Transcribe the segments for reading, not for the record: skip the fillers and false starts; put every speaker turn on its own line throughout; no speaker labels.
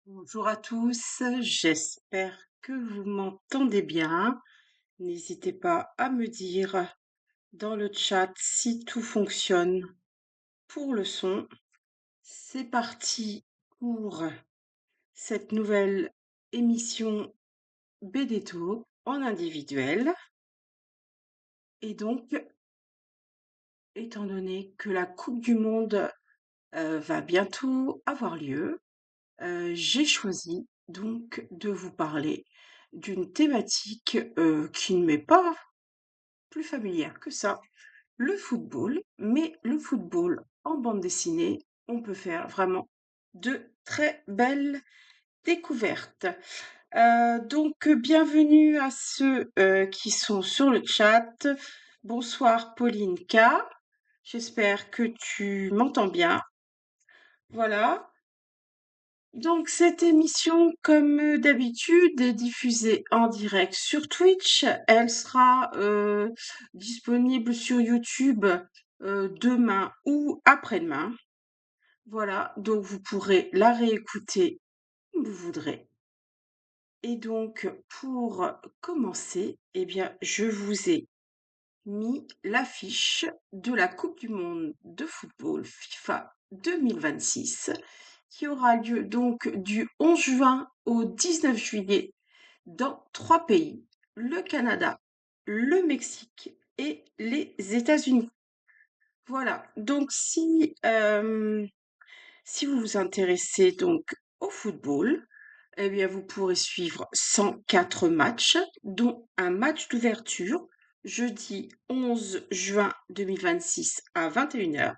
Bonjour à tous, j'espère que vous m'entendez bien. N'hésitez pas à me dire dans le chat si tout fonctionne pour le son. C'est parti pour cette nouvelle émission BD en individuel. Et donc, étant donné que la Coupe du Monde va bientôt avoir lieu, j'ai choisi donc de vous parler d'une thématique qui ne m'est pas plus familière que ça, le football. Mais le football en bande dessinée, on peut faire vraiment de très belles découvertes. Donc, bienvenue à ceux qui sont sur le chat. Bonsoir Pauline K. J'espère que tu m'entends bien. Voilà. Donc cette émission, comme d'habitude, est diffusée en direct sur Twitch. Elle sera disponible sur YouTube demain ou après-demain. Voilà, donc vous pourrez la réécouter comme vous voudrez. Et donc pour commencer, eh bien, je vous ai mis l'affiche de la Coupe du monde de football FIFA 2026 qui aura lieu donc du 11 juin au 19 juillet dans 3 pays, le Canada, le Mexique et les États-Unis. Voilà, donc si vous vous intéressez donc au football, eh bien vous pourrez suivre 104 matchs, dont un match d'ouverture jeudi 11 juin 2026 à 21 h,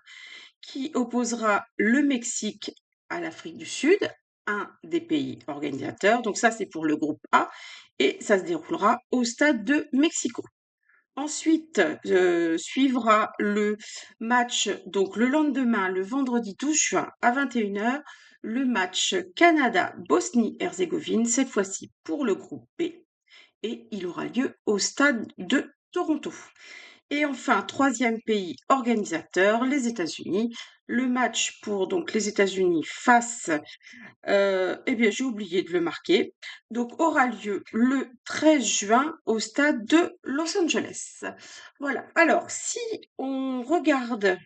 qui opposera le Mexique à l'Afrique du Sud, un des pays organisateurs. Donc ça, c'est pour le groupe A et ça se déroulera au stade de Mexico. Ensuite, suivra le match, donc le lendemain, le vendredi 12 juin à 21 h, le match Canada-Bosnie-Herzégovine, cette fois-ci pour le groupe B, et il aura lieu au stade de Toronto. Et enfin, troisième pays organisateur, les États-Unis. Le match pour donc les États-Unis face, eh bien j'ai oublié de le marquer, donc aura lieu le 13 juin au stade de Los Angeles. Voilà. Alors, si on regarde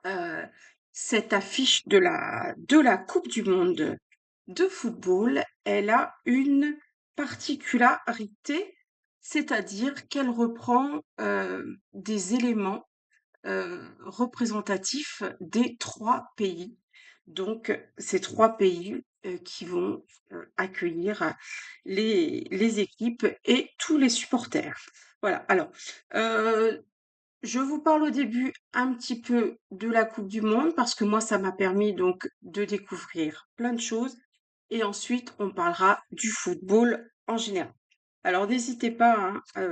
euh, cette affiche de la Coupe du Monde de football, elle a une particularité, c'est-à-dire qu'elle reprend des éléments représentatifs des 3 pays. Donc, ces 3 pays qui vont accueillir les équipes et tous les supporters. Voilà. Alors, euh, je vous parle au début un petit peu de la Coupe du Monde parce que moi, ça m'a permis donc de découvrir plein de choses. Et ensuite, on parlera du football en général. Alors, n'hésitez pas hein,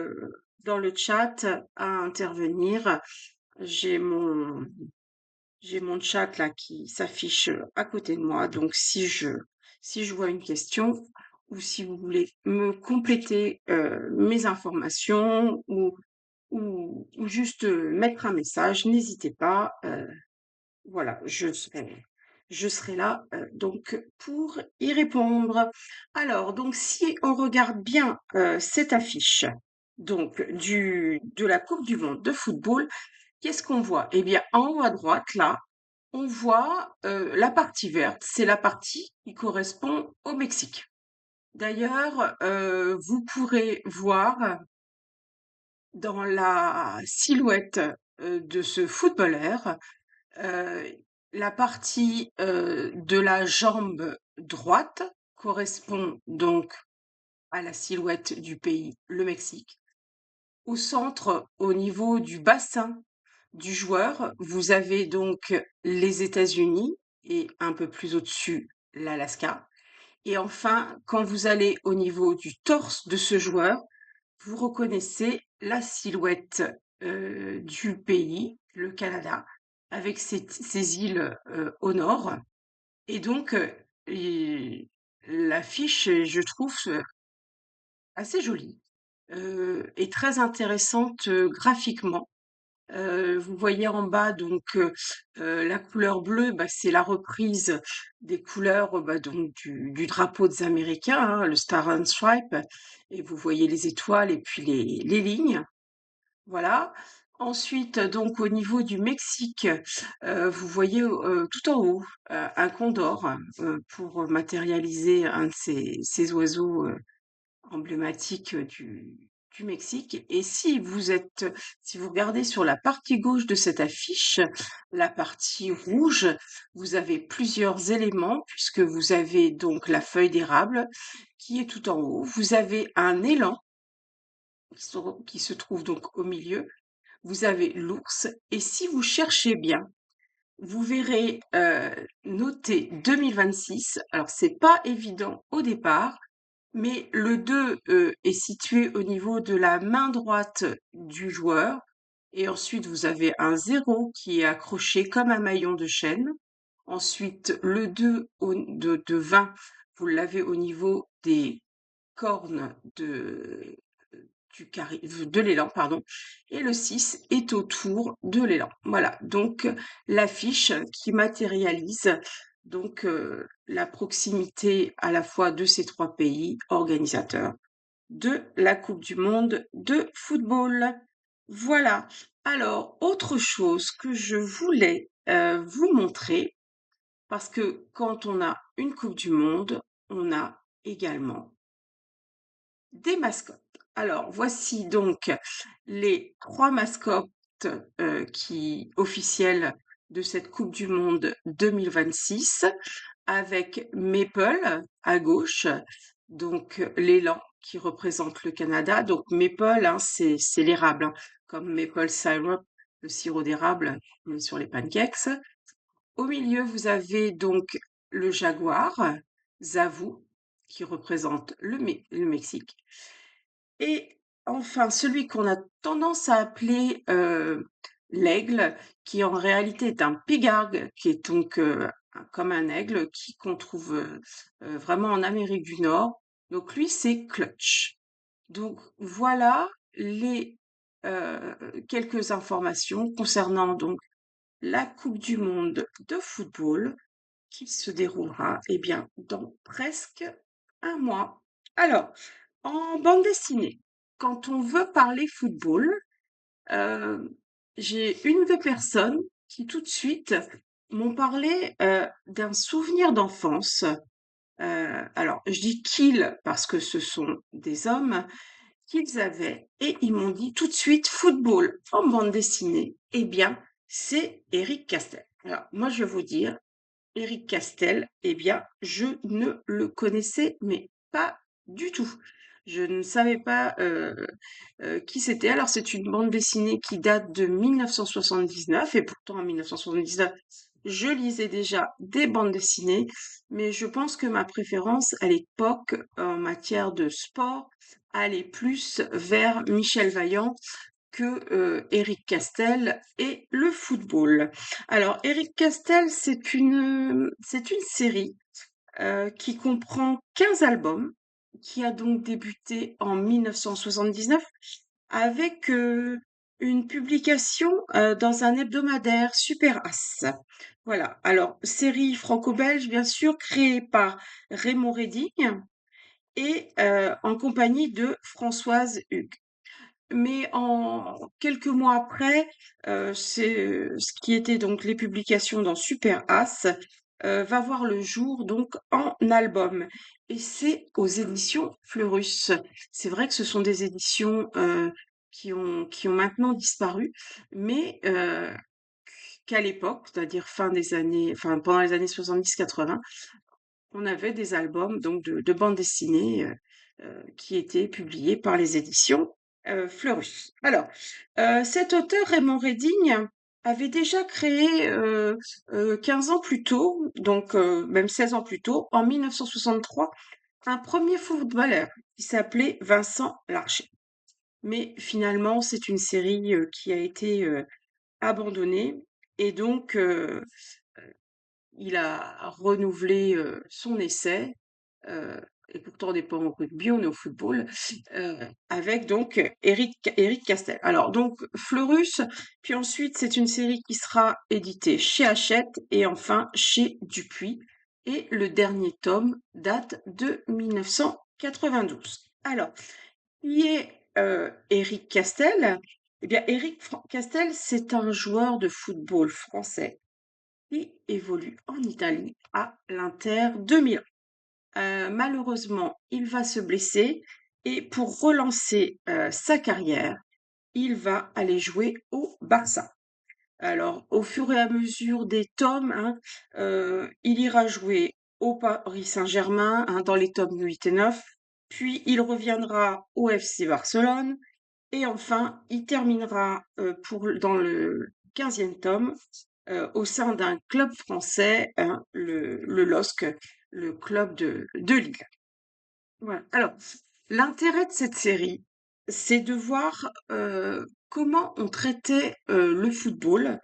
dans le chat à intervenir. J'ai mon, j'ai mon chat là qui s'affiche à côté de moi. Donc, si je vois une question ou si vous voulez me compléter mes informations ou juste mettre un message, n'hésitez pas. Voilà, je serai là donc pour y répondre. Alors, donc si on regarde bien cette affiche donc de la Coupe du Monde de football, qu'est-ce qu'on voit? Eh bien, en haut à droite, là, on voit la partie verte, c'est la partie qui correspond au Mexique. D'ailleurs, vous pourrez voir dans la silhouette de ce footballeur, Heu, la partie, de la jambe droite correspond donc à la silhouette du pays, le Mexique. Au centre, au niveau du bassin du joueur, vous avez donc les États-Unis et un peu plus au-dessus, l'Alaska. Et enfin, quand vous allez au niveau du torse de ce joueur, vous reconnaissez la silhouette du pays, le Canada, avec ses îles au nord. Et donc, l'affiche, je trouve, assez jolie et très intéressante graphiquement. Vous voyez en bas donc la couleur bleue, bah, c'est la reprise des couleurs, bah, donc du drapeau des Américains, hein, le Star and Stripe et vous voyez les étoiles et puis les lignes, voilà. Ensuite, donc au niveau du Mexique, vous voyez, tout en haut, un condor, pour matérialiser un de ces oiseaux, emblématique du Mexique. Et si vous regardez sur la partie gauche de cette affiche, la partie rouge, vous avez plusieurs éléments puisque vous avez donc la feuille d'érable qui est tout en haut. Vous avez un élan qui se trouve donc au milieu. Vous avez l'ours. Et si vous cherchez bien, vous verrez noté 2026. Alors, c'est pas évident au départ, mais le 2 est situé au niveau de la main droite du joueur. Et ensuite, vous avez un 0 qui est accroché comme un maillon de chaîne. Ensuite, le 2 de 20, vous l'avez au niveau des cornes de l'élan, pardon. Et le 6 est autour de l'élan. Voilà, donc l'affiche qui matérialise donc la proximité à la fois de ces trois pays organisateurs de la Coupe du monde de football. Voilà. Alors, autre chose que je voulais vous montrer, parce que quand on a une Coupe du monde, on a également des mascottes. Alors, voici donc les trois mascottes qui officielles de cette Coupe du Monde 2026, avec Maple à gauche, donc l'élan qui représente le Canada. Donc Maple, hein, c'est l'érable, hein, comme maple syrup, le sirop d'érable on met sur les pancakes. Au milieu, vous avez donc le jaguar, Zavu, qui représente le Mexique. Et enfin, celui qu'on a tendance à appeler l'aigle, qui en réalité est un pigargue, qui est donc comme un aigle qu'on trouve vraiment en Amérique du Nord. Donc lui, c'est Clutch. Donc voilà les quelques informations concernant donc la Coupe du monde de football qui se déroulera, eh bien, dans presque un mois. Alors, en bande dessinée, quand on veut parler football, euh, j'ai une ou deux personnes qui tout de suite m'ont parlé d'un souvenir d'enfance. Alors, je dis qu'ils parce que ce sont des hommes qu'ils avaient et ils m'ont dit tout de suite football en bande dessinée. Eh bien, c'est Eric Castel. Alors, moi, je vais vous dire, Éric Castel, eh bien, je ne le connaissais, mais pas du tout. Je ne savais pas qui c'était. Alors, c'est une bande dessinée qui date de 1979, et pourtant en 1979, je lisais déjà des bandes dessinées, mais je pense que ma préférence à l'époque en matière de sport allait plus vers Michel Vaillant que Éric Castel et le football. Alors, Éric Castel, c'est une série qui comprend 15 albums, qui a donc débuté en 1979 avec une publication dans un hebdomadaire Super As. Voilà. Alors, série franco-belge, bien sûr, créée par Raymond Reding et en compagnie de Françoise Hugues. Mais en quelques mois après, ce qui était donc les publications dans Super As, va voir le jour donc en album et c'est aux éditions Fleurus. C'est vrai que ce sont des éditions, qui ont maintenant disparu, mais qu'à l'époque, c'est-à-dire pendant les années 70-80, on avait des albums donc de bandes dessinées qui étaient publiés par les éditions Fleurus. Alors, cet auteur, Raymond Reding, avait déjà créé 15 ans plus tôt, donc même 16 ans plus tôt, en 1963, un premier footballeur qui s'appelait Vincent Larcher. Mais finalement, c'est une série qui a été abandonnée et donc il a renouvelé son essai et pourtant on n'est pas au rugby, on est au football, avec donc Éric Castel. Alors donc Fleurus, puis ensuite c'est une série qui sera éditée chez Hachette et enfin chez Dupuis. Et le dernier tome date de 1992. Alors, qui est Éric Castel? Eh bien, Castel, c'est un joueur de football français qui évolue en Italie à l'Inter de Milan. Malheureusement, il va se blesser et pour relancer sa carrière, il va aller jouer au Barça. Alors, au fur et à mesure des tomes, hein, il ira jouer au Paris Saint-Germain, hein, dans les tomes 8 et 9, puis il reviendra au FC Barcelone, et enfin, il terminera dans le 15e tome au sein d'un club français, hein, le LOSC, le club de Lille. Voilà. Alors, l'intérêt de cette série, c'est de voir comment on traitait le football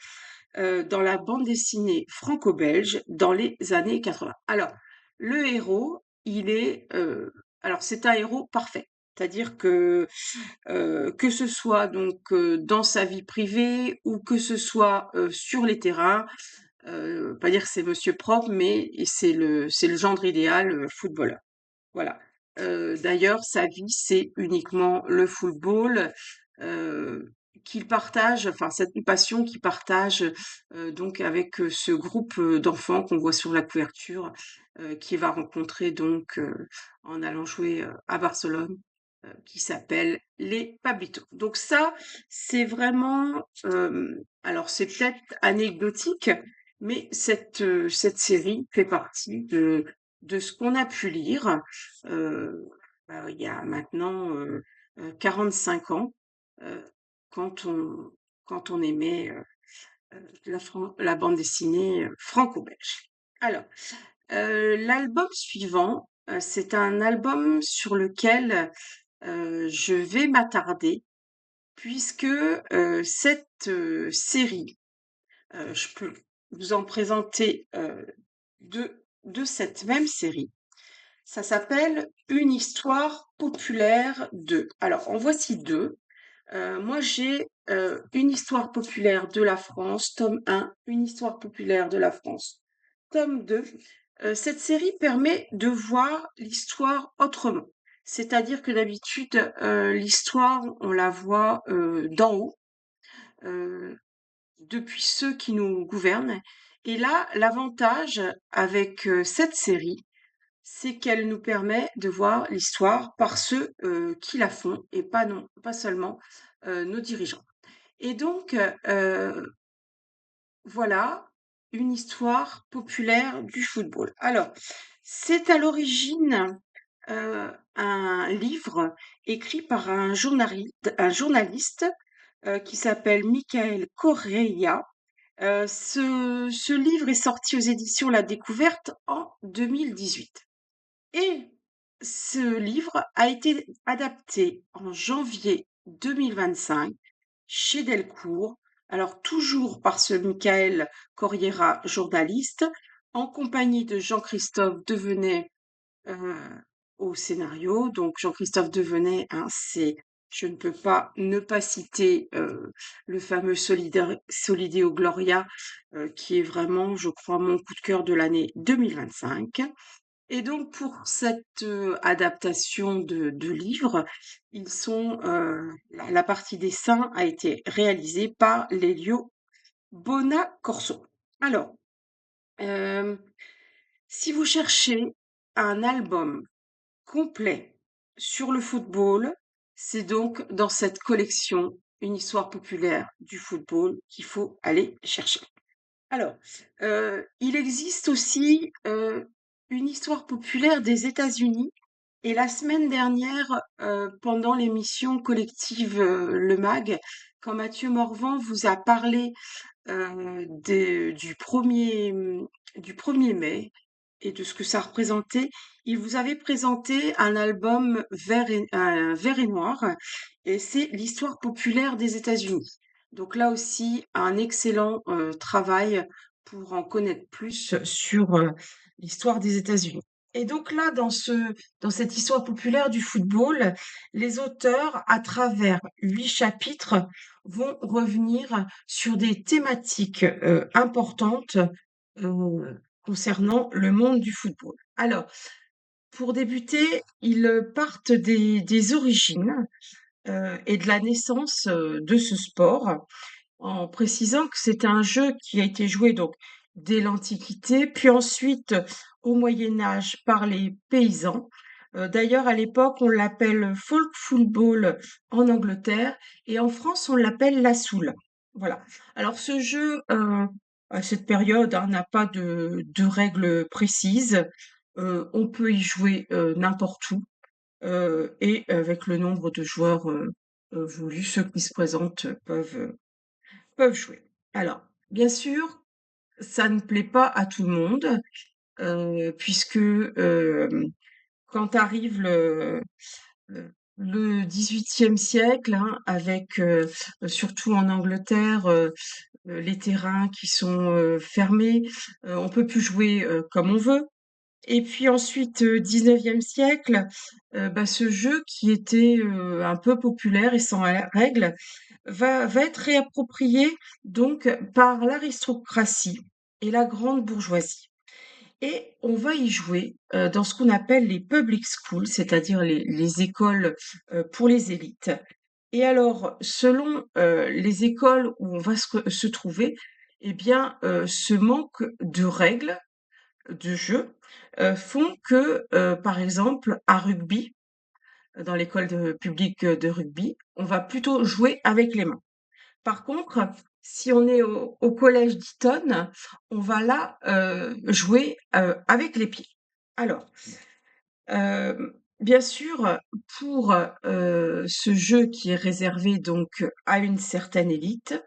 dans la bande dessinée franco-belge dans les années 80. Alors, le héros, alors c'est un héros parfait. C'est-à-dire que ce soit donc dans sa vie privée ou que ce soit sur les terrains, pas dire que c'est Monsieur Propre, mais c'est le gendre idéal footballeur. Voilà. D'ailleurs, sa vie, c'est uniquement le football, qu'il partage, enfin, cette passion qu'il partage donc avec ce groupe d'enfants qu'on voit sur la couverture, qu'il va rencontrer donc en allant jouer à Barcelone, qui s'appelle les Pablitos. Donc ça, c'est vraiment, alors c'est peut-être anecdotique, mais cette série fait partie de ce qu'on a pu lire il y a maintenant 45 ans, euh, quand on, quand on aimait la bande dessinée franco-belge. Alors, l'album suivant, c'est un album sur lequel je vais m'attarder, puisque cette série, je peux vous en présenter de cette même série. Ça s'appelle Une histoire populaire de. Alors, en voici deux. Moi, j'ai Une histoire populaire de la France, tome 1, Une histoire populaire de la France, tome 2. Cette série permet de voir l'histoire autrement. C'est-à-dire que d'habitude, l'histoire, on la voit d'en haut, euh, depuis ceux qui nous gouvernent. Et là, l'avantage avec cette série, c'est qu'elle nous permet de voir l'histoire par ceux qui la font et pas seulement nos dirigeants. Et donc, voilà une histoire populaire du football. Alors, c'est à l'origine un livre écrit par un journaliste qui s'appelle Michael Correia. Ce livre est sorti aux éditions La Découverte en 2018. Et ce livre a été adapté en janvier 2025 chez Delcourt, alors toujours par ce Michael Corriera, journaliste, en compagnie de Jean-Christophe Devenay euh, au scénario. Donc Jean-Christophe Devenay, hein, je ne peux pas ne pas citer le fameux Solideo Gloria, qui est vraiment, je crois, mon coup de cœur de l'année 2025. Et donc pour cette adaptation de livre, la partie dessin a été réalisée par Lelio Bonacorso. Alors, euh, si vous cherchez un album complet sur le football, c'est donc dans cette collection Une histoire populaire du football qu'il faut aller chercher. Alors, il existe aussi une histoire populaire des États-Unis. Et la semaine dernière, pendant l'émission collective Le Mag, quand Mathieu Morvan vous a parlé du 1er mai et de ce que ça représentait, il vous avait présenté un album vert et noir, et c'est l'histoire populaire des États-Unis. Donc là aussi, un excellent travail pour en connaître plus sur l'histoire des États-Unis. Et donc là, dans cette histoire populaire du football, les auteurs, à travers 8 chapitres, vont revenir sur des thématiques importantes concernant le monde du football. Alors, pour débuter, ils partent des origines et de la naissance de ce sport, en précisant que c'est un jeu qui a été joué donc dès l'Antiquité, puis ensuite au Moyen Âge par les paysans. D'ailleurs, à l'époque, on l'appelle folk football en Angleterre et en France, on l'appelle la soule. Voilà. Alors ce jeu, à cette période, hein, n'a pas de règles précises. On peut y jouer n'importe où et avec le nombre de joueurs voulu, ceux qui se présentent peuvent jouer. Alors, bien sûr, ça ne plaît pas à tout le monde, puisque quand arrive le XVIIIe siècle, hein, avec surtout en Angleterre, les terrains qui sont fermés, on peut plus jouer comme on veut. Et puis ensuite, 19e siècle, bah, ce jeu qui était un peu populaire et sans règles va être réapproprié donc par l'aristocratie et la grande bourgeoisie. Et on va y jouer dans ce qu'on appelle les public schools, c'est-à-dire les écoles pour les élites. Et alors, selon les écoles où on va se trouver, eh bien, ce manque de règles de jeu font que, par exemple, à rugby, dans l'école publique de rugby, on va plutôt jouer avec les mains. Par contre, si on est au collège d'Eton, on va là jouer avec les pieds. Alors, bien sûr, pour ce jeu qui est réservé donc à une certaine élite,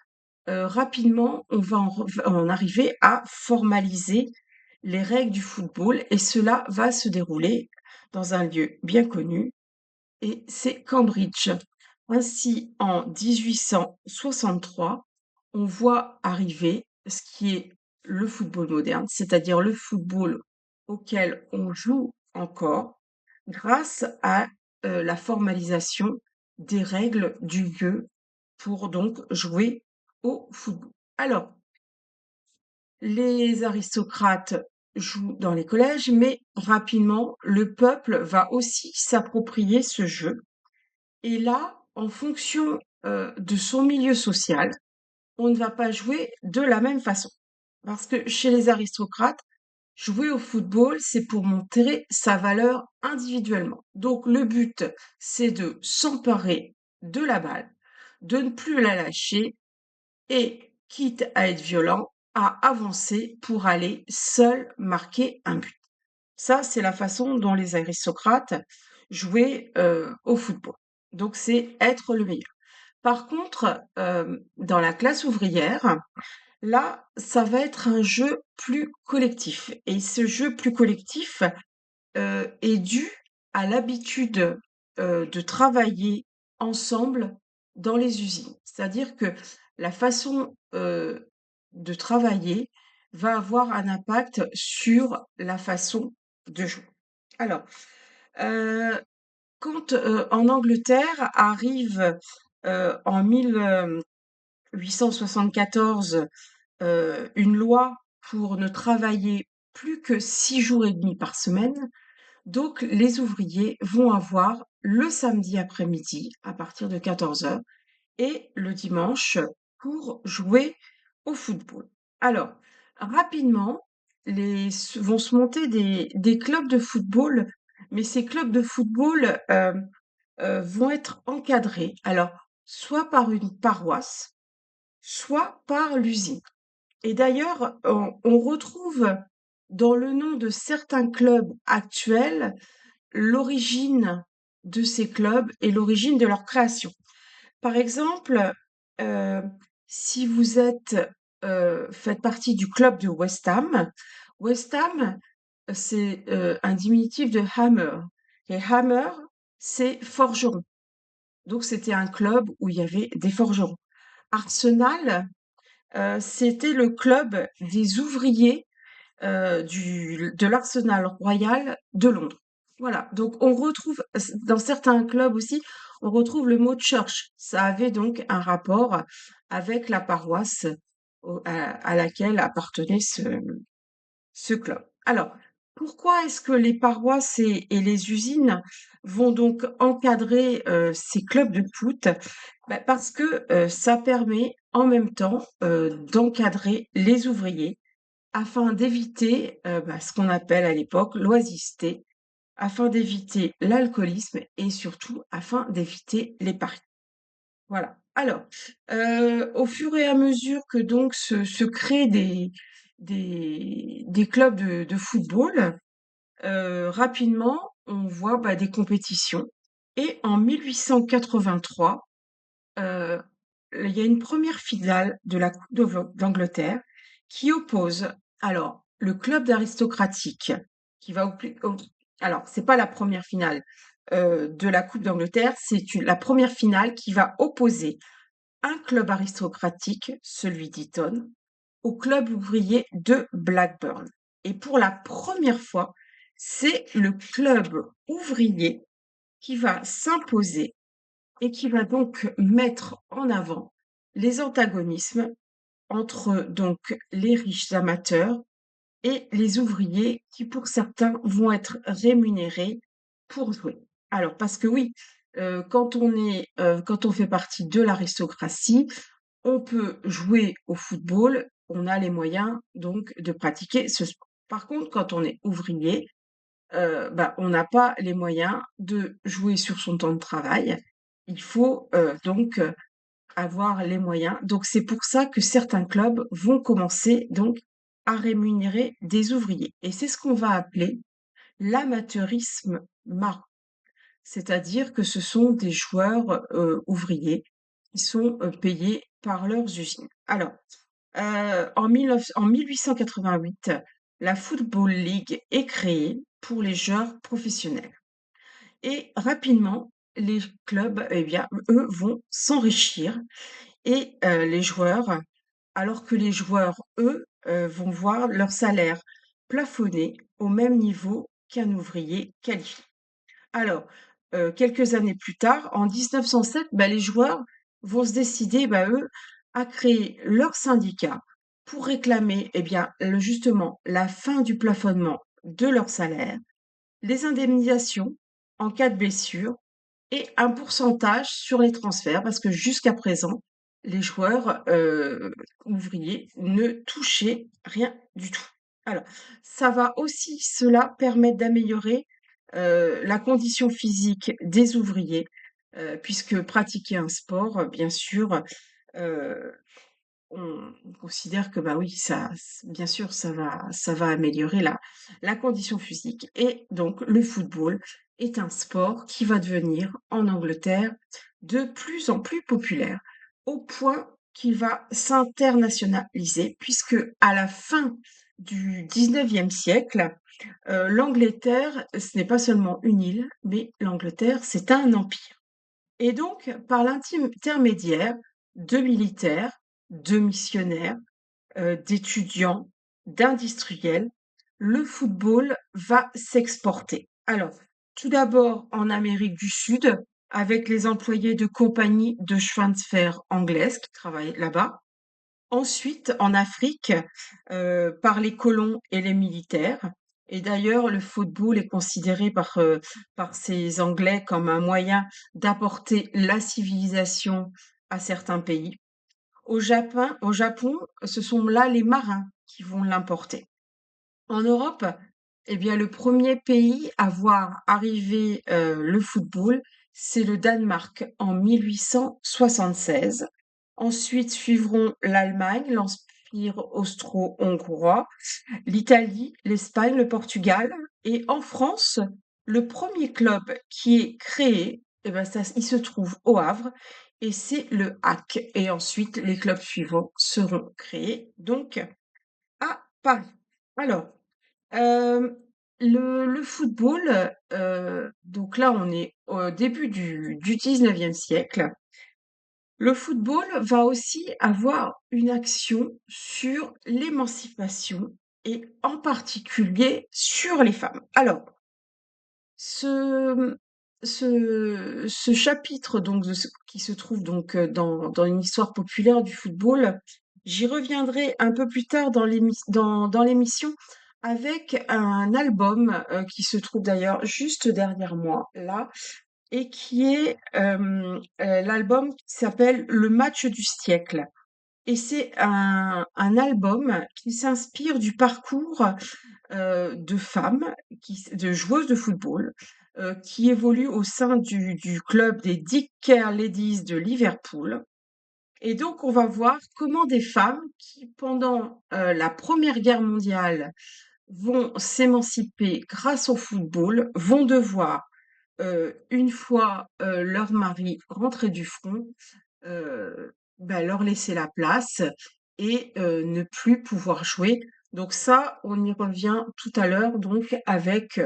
rapidement, on va en arriver à formaliser les règles du football et cela va se dérouler dans un lieu bien connu et c'est Cambridge. Ainsi, en 1863, on voit arriver ce qui est le football moderne, c'est-à-dire le football auquel on joue encore grâce à la formalisation des règles du jeu pour donc jouer au football. Alors, les aristocrates jouent dans les collèges, mais rapidement, le peuple va aussi s'approprier ce jeu. Et là, en fonction de son milieu social, on ne va pas jouer de la même façon. Parce que chez les aristocrates, jouer au football, c'est pour montrer sa valeur individuellement. Donc le but, c'est de s'emparer de la balle, de ne plus la lâcher et, quitte à être violent, à avancer pour aller seul marquer un but. Ça, c'est la façon dont les aristocrates jouaient au football. Donc c'est être le meilleur. Par contre, dans la classe ouvrière, là, ça va être un jeu plus collectif. Et ce jeu plus collectif est dû à l'habitude de travailler ensemble dans les usines. C'est-à-dire que la façon de travailler va avoir un impact sur la façon de jouer. Alors, euh, quand en Angleterre arrive en 1874 une loi pour ne travailler plus que 6 jours et demi par semaine, donc les ouvriers vont avoir le samedi après-midi à partir de 14 heures et le dimanche pour jouer au football. Alors, rapidement, vont se monter des clubs de football, mais ces clubs de football vont être encadrés, alors soit par une paroisse, soit par l'usine. Et d'ailleurs, on retrouve dans le nom de certains clubs actuels l'origine de ces clubs et l'origine de leur création. Par exemple, heu, si vous faites partie du club de West Ham, c'est, un diminutif de hammer et hammer, c'est forgeron. Donc c'était un club où il y avait des forgerons. Arsenal, c'était le club des ouvriers de l'Arsenal Royal de Londres. Voilà, donc on retrouve dans certains clubs aussi, on retrouve le mot church. Ça avait donc un rapport avec la paroisse à laquelle appartenait ce club. Alors, pourquoi est-ce que les paroisses et les usines vont donc encadrer ces clubs de foot? Ben, parce que ça permet en même temps d'encadrer les ouvriers afin d'éviter ce qu'on appelle à l'époque l'oisiveté, afin d'éviter l'alcoolisme et surtout afin d'éviter les paris. Voilà. Alors, au fur et à mesure que donc se créent des clubs de football, rapidement, on voit, des compétitions et en 1883, heu, il y a une première finale de la coupe d'Angleterre qui oppose alors le club d'aristocratique qui va alors c'est pas la première finale, de la coupe d'Angleterre, c'est la première finale qui va opposer un club aristocratique, celui d'Eton, au club ouvrier de Blackburn. Et pour la première fois, c'est le club ouvrier qui va s'imposer et qui va donc mettre en avant les antagonismes entre donc les riches amateurs et les ouvriers qui, pour certains, vont être rémunérés pour jouer. Alors, parce que oui, quand on fait partie de l'aristocratie, on peut jouer au football, on a les moyens donc de pratiquer ce sport. Par contre, quand on est ouvrier, on n'a pas les moyens de jouer sur son temps de travail. Il faut donc avoir les moyens. Donc c'est pour ça que certains clubs vont commencer donc à rémunérer des ouvriers. Et c'est ce qu'on va appeler l'amateurisme marron. C'est-à-dire que ce sont des joueurs ouvriers qui sont payés par leurs usines. Alors, en 1888, la Football League est créée pour les joueurs professionnels. Et rapidement, les clubs, eh bien, eux, vont s'enrichir et les joueurs, alors que les joueurs, eux, vont voir leur salaire plafonné au même niveau qu'un ouvrier qualifié. Alors, quelques années plus tard, en 1907, les joueurs vont se décider, eux, à créer leur syndicat pour réclamer, eh bien, justement la fin du plafonnement de leur salaire, les indemnisations en cas de blessure et un pourcentage sur les transferts parce que jusqu'à présent, les joueurs, ouvriers ne touchaient rien du tout. Alors, ça va aussi cela permettre d'améliorer, la condition physique des ouvriers, puisque pratiquer un sport, bien sûr, heu, on considère que, oui, bien sûr, ça va améliorer la condition physique et donc le football est un sport qui va devenir, en Angleterre, de plus en plus populaire, au point qu'il va s'internationaliser puisque à la fin du 19e siècle, l'Angleterre, ce n'est pas seulement une île, mais l'Angleterre, c'est un empire. Et donc, par l'intermédiaire de militaires, de missionnaires, d'étudiants, d'industriels, le football va s'exporter. Alors, tout d'abord en Amérique du Sud, avec les employés de compagnies de chemin de fer anglaises qui travaillaient là-bas. Ensuite, en Afrique, par les colons et les militaires. Et d'ailleurs, le football est considéré par ces Anglais comme un moyen d'apporter la civilisation à certains pays. Au Japon, ce sont là les marins qui vont l'importer. En Europe, eh bien, le premier pays à voir arriver le football, c'est le Danemark en 1876. Ensuite suivront l'Allemagne, l'Empire austro-hongrois, l'Italie, l'Espagne, le Portugal. Et en France, le premier club qui est créé, il se trouve au Havre et c'est le HAC. Et ensuite, les clubs suivants seront créés donc à Paris. Alors, Hem, le football, donc là, on est au début du 19e siècle. Le football va aussi avoir une action sur l'émancipation et en particulier sur les femmes. Alors, ce, ce chapitre donc qui se trouve donc dans une histoire populaire du football, j'y reviendrai un peu plus tard dans l'émission avec un album qui se trouve d'ailleurs juste derrière moi là et qui est l'album qui s'appelle Le match du siècle. Et c'est un album qui s'inspire du parcours de femmes, de joueuses de football, qui évoluent au sein du club des Dick Care Ladies de Liverpool. Et donc, on va voir comment des femmes qui, pendant la Première Guerre mondiale, vont s'émanciper grâce au football, vont devoir, une fois leur mari rentré du front, bah, leur laisser la place et ne plus pouvoir jouer. Donc ça, on y revient tout à l'heure donc avec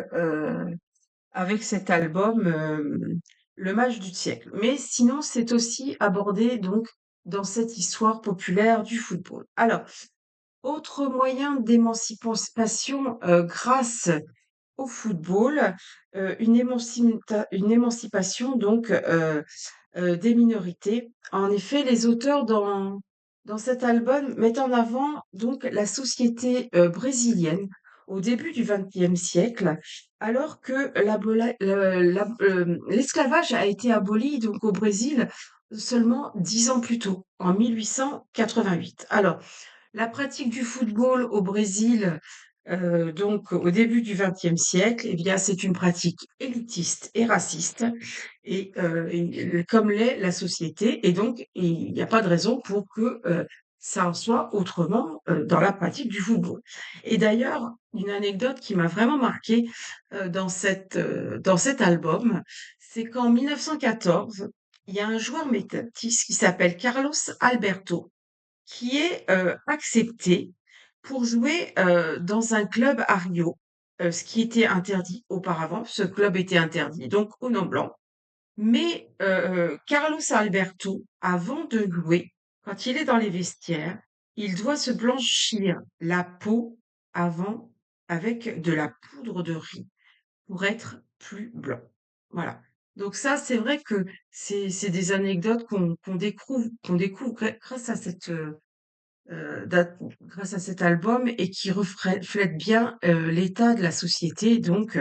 cet album, Le match du siècle. Mais sinon, c'est aussi abordé donc dans cette histoire populaire du football. Alors, autre moyen d'émancipation, grâce au football, une émancipation donc, des minorités. En effet, les auteurs dans cet album mettent en avant donc la société brésilienne au début du XXe siècle, alors que l'esclavage a été aboli donc au Brésil seulement 10 ans plus tôt, en 1888. Alors, la pratique du football au Brésil, donc au début du XXe siècle, eh bien, c'est une pratique élitiste et raciste et comme l'est la société et donc il n'y a pas de raison pour que, ça en soit autrement, dans la pratique du football. Et d'ailleurs, une anecdote qui m'a vraiment marquée, dans cet album, c'est qu'en 1914, il y a un joueur métis qui s'appelle Carlos Alberto qui est accepté pour jouer dans un club à Rio, ce qui était interdit auparavant. Ce club était interdit, donc au nom blanc. Mais Carlos Alberto, avant de jouer, quand il est dans les vestiaires, il doit se blanchir la peau avant avec de la poudre de riz pour être plus blanc. Voilà. Donc ça, c'est vrai que c'est des anecdotes qu'on découvre grâce à grâce à cet album et qui reflète bien l'état de la société donc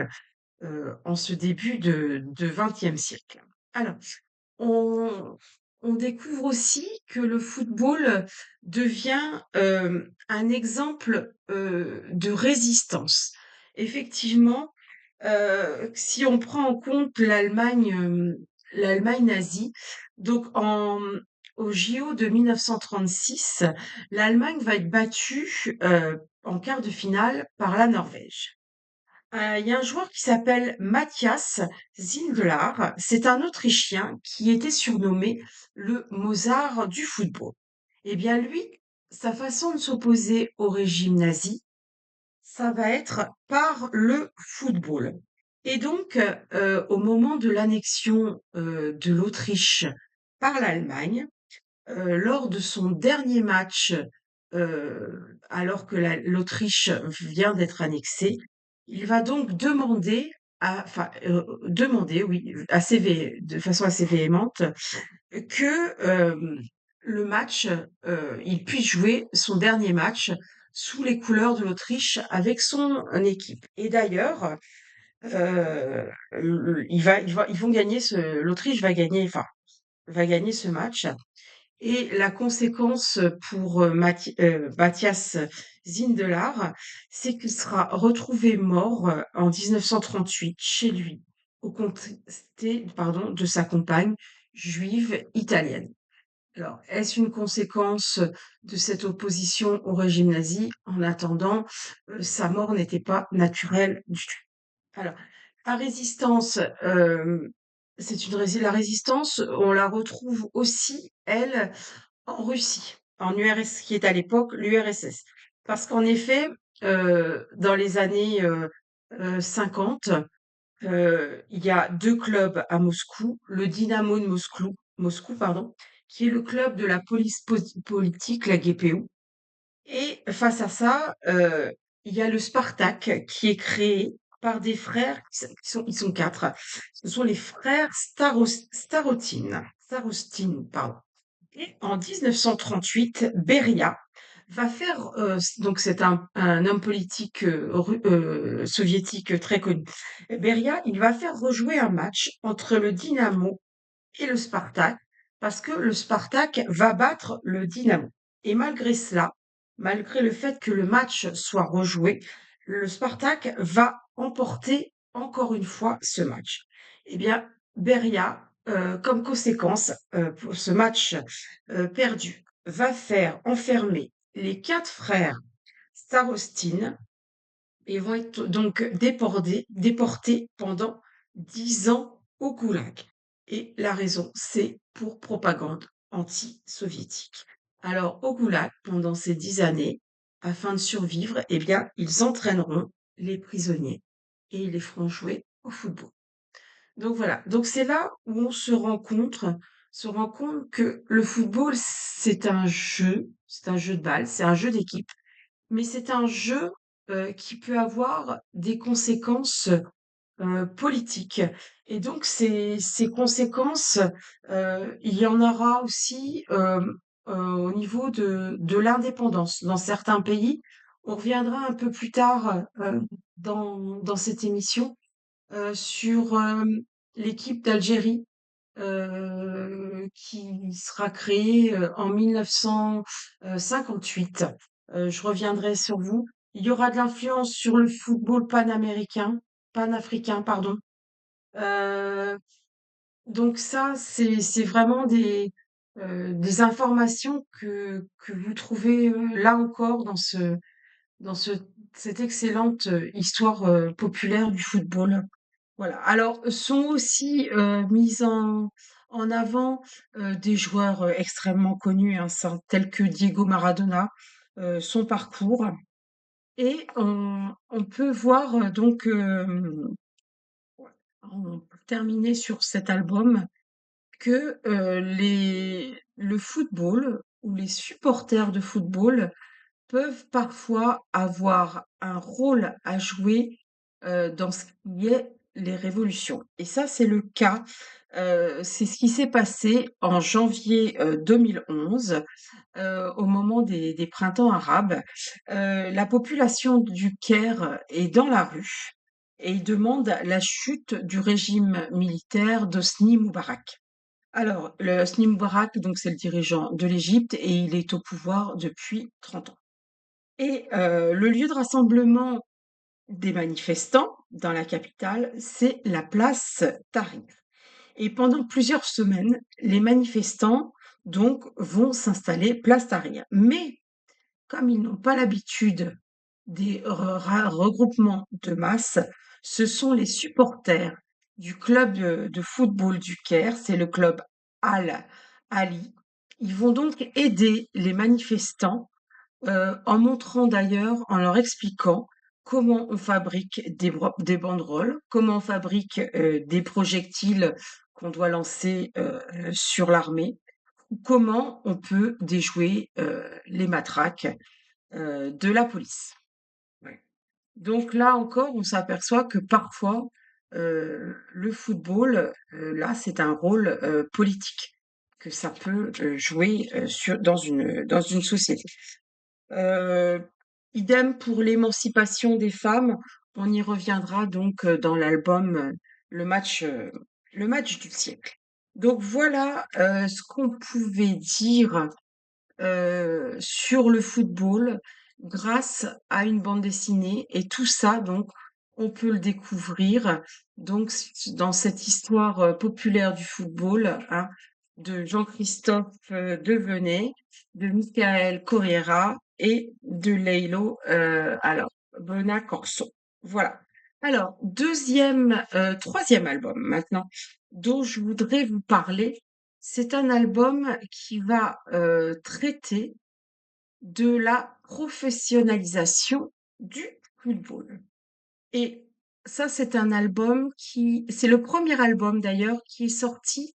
en ce début de XXe siècle. Alors, on, on découvre aussi que le football devient un exemple de résistance. Effectivement, si on prend en compte l'Allemagne nazie, donc au JO de 1936, l'Allemagne va être battue en quart de finale par la Norvège. Il y a un joueur qui s'appelle Matthias Zindler. C'est un Autrichien qui était surnommé le Mozart du football. Eh bien, lui, sa façon de s'opposer au régime nazi, ça va être par le football. Et donc, au moment de l'annexion de l'Autriche par l'Allemagne, lors de son dernier match, alors que l'Autriche vient d'être annexée, il va donc demander, oui, de façon assez véhémente, que le match, il puisse jouer son dernier match sous les couleurs de l'Autriche avec son équipe. Et d'ailleurs, ils vont gagner l'Autriche va gagner ce match. Et la conséquence pour Matthias Zindelar, c'est qu'il sera retrouvé mort en 1938 chez lui, au comté, pardon, de sa compagne juive italienne. Alors, est-ce une conséquence de cette opposition au régime nazi? En attendant, sa mort n'était pas naturelle du tout. Alors, la résistance, la résistance, on la retrouve aussi, elle, en Russie, en URSS, qui est à l'époque l'URSS. Parce qu'en effet, dans les années 50, il y a deux clubs à Moscou, le Dynamo de Moscou, pardon, qui est le club de la police politique, la GPU. Et face à ça, il y a le Spartak qui est créé par des frères, ils sont quatre. Ce sont les frères Starostin, pardon. Et en 1938, Beria va faire, donc c'est un homme politique soviétique très connu. Beria, il va faire rejouer un match entre le Dynamo et le Spartak, parce que le Spartak va battre le Dynamo. Et malgré cela, malgré le fait que le match soit rejoué, le Spartak va emporter encore une fois ce match. Eh bien, Beria, comme conséquence pour ce match perdu, va faire enfermer les quatre frères Starostin et vont être donc déportés pendant 10 ans au Goulag. Et la raison, c'est pour propagande anti-soviétique. Alors, au Goulag, pendant ces 10 années, afin de survivre, eh bien, ils entraîneront les prisonniers et ils les feront jouer au football. Donc voilà. Donc c'est là où on se rend compte que le football, c'est un jeu de balle, c'est un jeu d'équipe, mais c'est un jeu qui peut avoir des conséquences politiques. Et donc ces conséquences, il y en aura aussi au niveau de l'indépendance. Dans certains pays, on reviendra un peu plus tard dans cette émission sur l'équipe d'Algérie qui sera créée en 1958. Je reviendrai sur vous. Il y aura de l'influence sur le football panafricain, pardon. Euh, donc ça, c'est vraiment des informations que vous trouvez là encore dans cette excellente histoire populaire du football. Voilà. Alors, sont aussi mises en avant des joueurs extrêmement connus, hein, tels que Diego Maradona, son parcours. Et on peut voir donc, on peut terminer sur cet album, que le football ou les supporters de football peuvent parfois avoir un rôle à jouer dans ce qui est les révolutions. Et ça, c'est le cas. C'est ce qui s'est passé en janvier 2011, au moment des printemps arabes. La population du Caire est dans la rue et il demande la chute du régime militaire d'Hosni Moubarak. Alors, le Hosni Moubarak, donc, c'est le dirigeant de l'Égypte et il est au pouvoir depuis 30 ans. Et le lieu de rassemblement des manifestants dans la capitale, c'est la place Tahrir. Et pendant plusieurs semaines, les manifestants donc vont s'installer place Tahrir. Mais comme ils n'ont pas l'habitude des regroupements de masse, ce sont les supporters du club de football du Caire, c'est le club Al Ali. Ils vont donc aider les manifestants en montrant d'ailleurs, en leur expliquant comment on fabrique des banderoles, comment on fabrique des projectiles qu'on doit lancer sur l'armée, ou comment on peut déjouer les matraques de la police. Ouais. Donc là encore, on s'aperçoit que parfois, le football, là, c'est un rôle politique que ça peut jouer dans une société. Heu, idem pour l'émancipation des femmes. On y reviendra donc dans l'album Le match du siècle. Donc voilà ce qu'on pouvait dire sur le football grâce à une bande dessinée. Et tout ça, donc, on peut le découvrir donc dans cette histoire populaire du football, hein, de Jean-Christophe Devenay, de Michael Corriera et de Leilo alors Bonacorso. Voilà. Alors, troisième album maintenant dont je voudrais vous parler, c'est un album qui va traiter de la professionnalisation du football. Et ça, c'est un album c'est le premier album d'ailleurs qui est sorti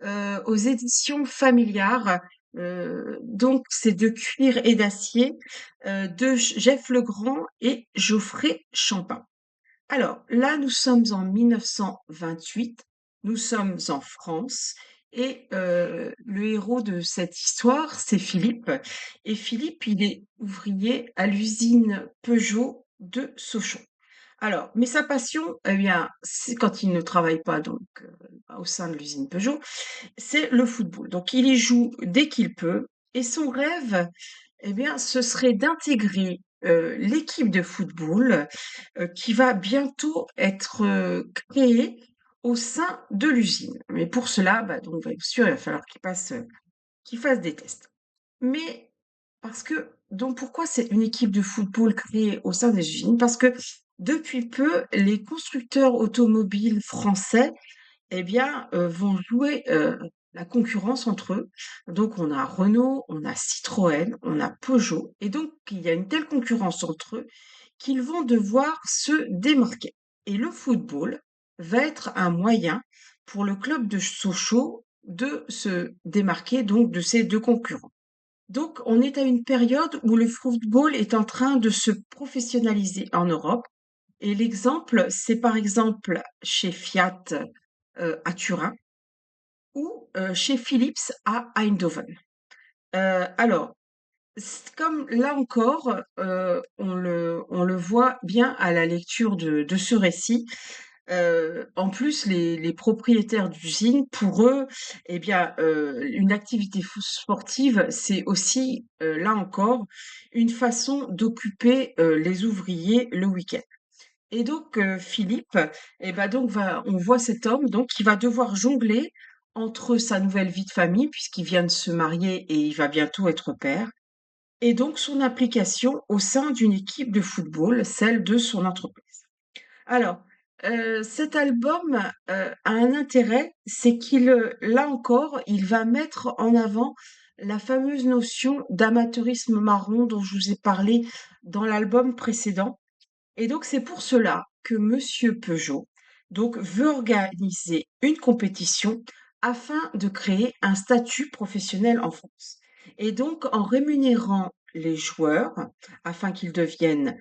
aux éditions Familiar.
Donc c'est de cuir et d'acier, de Jeff Legrand et Geoffrey Champin. Alors là, nous sommes en 1928, nous sommes en France et le héros de cette histoire, c'est Philippe. Et Philippe, il est ouvrier à l'usine Peugeot de Sochaux. Alors, mais sa passion, eh bien, c'est quand il ne travaille pas donc au sein de l'usine Peugeot, c'est le football. Donc, il y joue dès qu'il peut. Et son rêve, eh bien, ce serait d'intégrer l'équipe de football qui va bientôt être créée au sein de l'usine. Mais pour cela, bah, donc, bien sûr, il va falloir qu'il fasse des tests. Mais parce que, donc, pourquoi c'est une équipe de football créée au sein des usines? Parce que depuis peu, les constructeurs automobiles français eh bien, vont jouer, la concurrence entre eux. Donc on a Renault, on a Citroën, on a Peugeot et donc il y a une telle concurrence entre eux qu'ils vont devoir se démarquer et le football va être un moyen pour le club de Sochaux de se démarquer donc de ces 2 concurrents. Donc on est à une période où le football est en train de se professionnaliser en Europe et l'exemple, c'est par exemple chez Fiat, à Turin ou chez Philips à Eindhoven. Alors, comme là encore, on le voit bien à la lecture de ce récit. En plus, les propriétaires d'usines, pour eux, eh bien, une activité sportive, c'est aussi, là encore, une façon d'occuper les ouvriers le week-end. Et donc Philippe, et ben donc on voit cet homme donc qui va devoir jongler entre sa nouvelle vie de famille puisqu'il vient de se marier et il va bientôt être père, et donc son implication au sein d'une équipe de football, celle de son entreprise. Alors, cet album, a un intérêt, c'est qu'il, là encore, il va mettre en avant la fameuse notion d'amateurisme marron dont je vous ai parlé dans l'album précédent. Et donc c'est pour cela que Monsieur Peugeot donc veut organiser une compétition afin de créer un statut professionnel en France. Et donc en rémunérant les joueurs afin qu'ils deviennent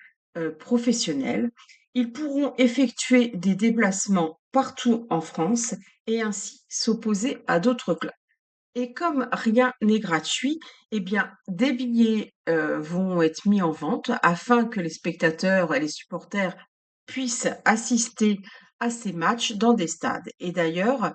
professionnels, ils pourront effectuer des déplacements partout en France et ainsi s'opposer à d'autres clubs. Et comme rien n'est gratuit, eh bien, des billets vont être mis en vente afin que les spectateurs et les supporters puissent assister à ces matchs dans des stades. Et d'ailleurs,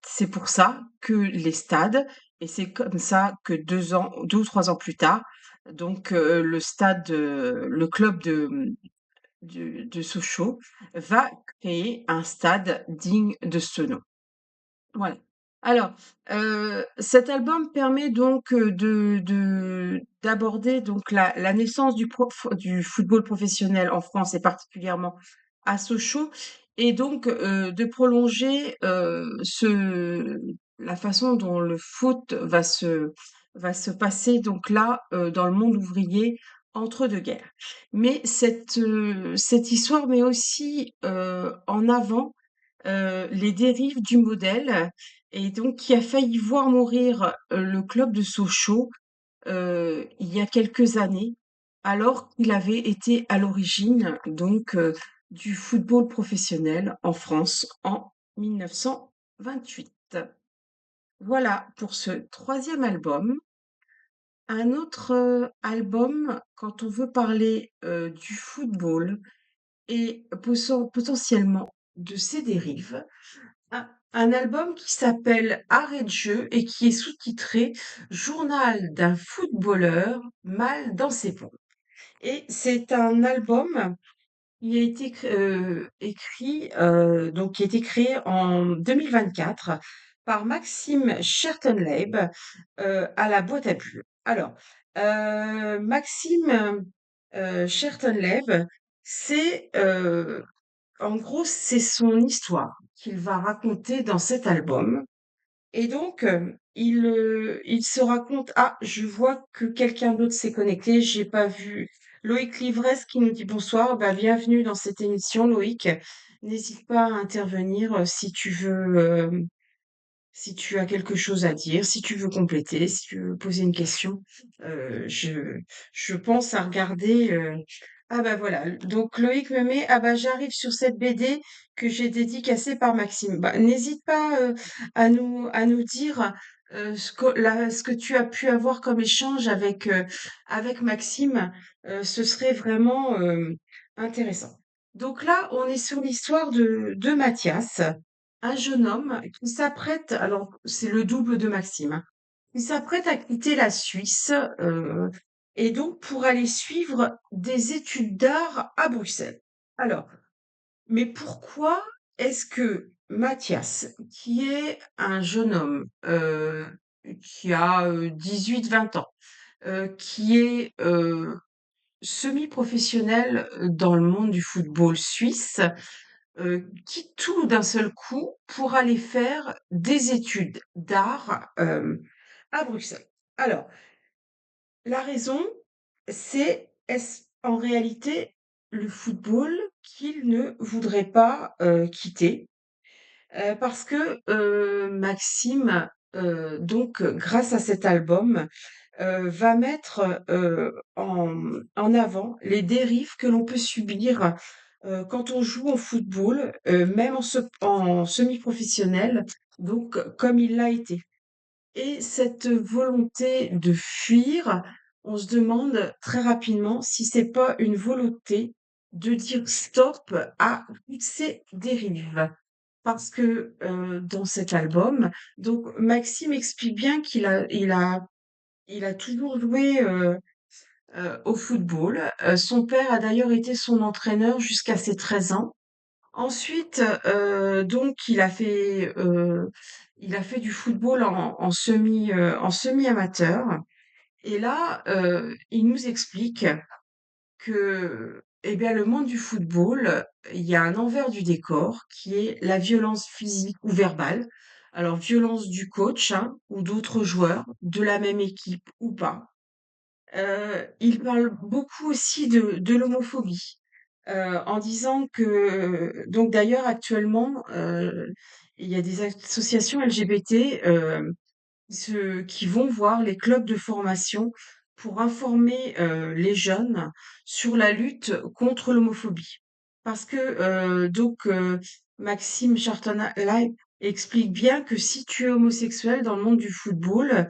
c'est pour ça que les stades, et c'est comme ça que 2 ans, 2 ou 3 ans plus tard, donc le club de Sochaux va créer un stade digne de ce nom. Voilà. Alors, cet album permet donc, de d'aborder donc la naissance du football professionnel en France et particulièrement à Sochaux et donc, de prolonger, la façon dont le foot va se passer donc là, dans le monde ouvrier entre 2 guerres. Mais cette histoire met aussi, en avant les dérives du modèle et donc qui a failli voir mourir le club de Sochaux il y a quelques années, alors qu'il avait été à l'origine donc du football professionnel en France en 1928. Voilà pour ce troisième album. Un autre album, quand on veut parler du football et potentiellement de ses dérives, un album qui s'appelle Arrêt de jeu et qui est sous-titré Journal d'un footballeur mal dans ses pompes. Et c'est un album qui a été écrit, donc qui a été créé en 2024 par Maxime Chertenleib à la boîte à bulles. Alors, Maxime Chertenleib, c'est en gros, c'est son histoire qu'il va raconter dans cet album. Et donc, il se raconte, ah, je vois que quelqu'un d'autre s'est connecté, j'ai pas vu. Loïc Livresse qui nous dit bonsoir, bah, bienvenue dans cette émission, Loïc. N'hésite pas à intervenir si tu veux si tu as quelque chose à dire, si tu veux compléter, si tu veux poser une question, je pense à regarder. Ah bah voilà, donc Loïc me met, ah bah j'arrive sur cette BD que j'ai dédicacée par Maxime. Bah, n'hésite pas à nous dire ce que tu as pu avoir comme échange avec Maxime. Ce serait vraiment intéressant. Donc là, on est sur l'histoire de Mathias, un jeune homme qui s'apprête, alors c'est le double de Maxime, hein, qui s'apprête à quitter la Suisse et donc pour aller suivre des études d'art à Bruxelles. Alors, mais pourquoi est-ce que Mathias, qui est un jeune homme qui a 18-20 ans, qui est semi-professionnel dans le monde du football suisse, quitte tout d'un seul coup pour aller faire des études d'art à Bruxelles. Alors, la raison, c'est est-ce en réalité le football qu'il ne voudrait pas quitter parce que Maxime, donc grâce à cet album, va mettre en avant les dérives que l'on peut subir quand on joue au football, même en semi-professionnel, donc comme il l'a été. Et cette volonté de fuir, on se demande très rapidement si c'est pas une volonté de dire stop à toutes ces dérives. Parce que dans cet album, donc Maxime explique bien qu'il a toujours joué au football. Son père a d'ailleurs été son entraîneur jusqu'à ses 13 ans. Ensuite, donc il a fait du football en semi-amateur et là, il nous explique que, eh bien, le monde du football, il y a un envers du décor qui est la violence physique ou verbale. Alors violence du coach, hein, ou d'autres joueurs, de la même équipe ou pas. Il parle beaucoup aussi de l'homophobie, en disant que donc d'ailleurs actuellement, il y a des associations LGBT, qui vont voir les clubs de formation pour informer, les jeunes sur la lutte contre l'homophobie. Parce que, Maxime Chartenay explique bien que si tu es homosexuel dans le monde du football,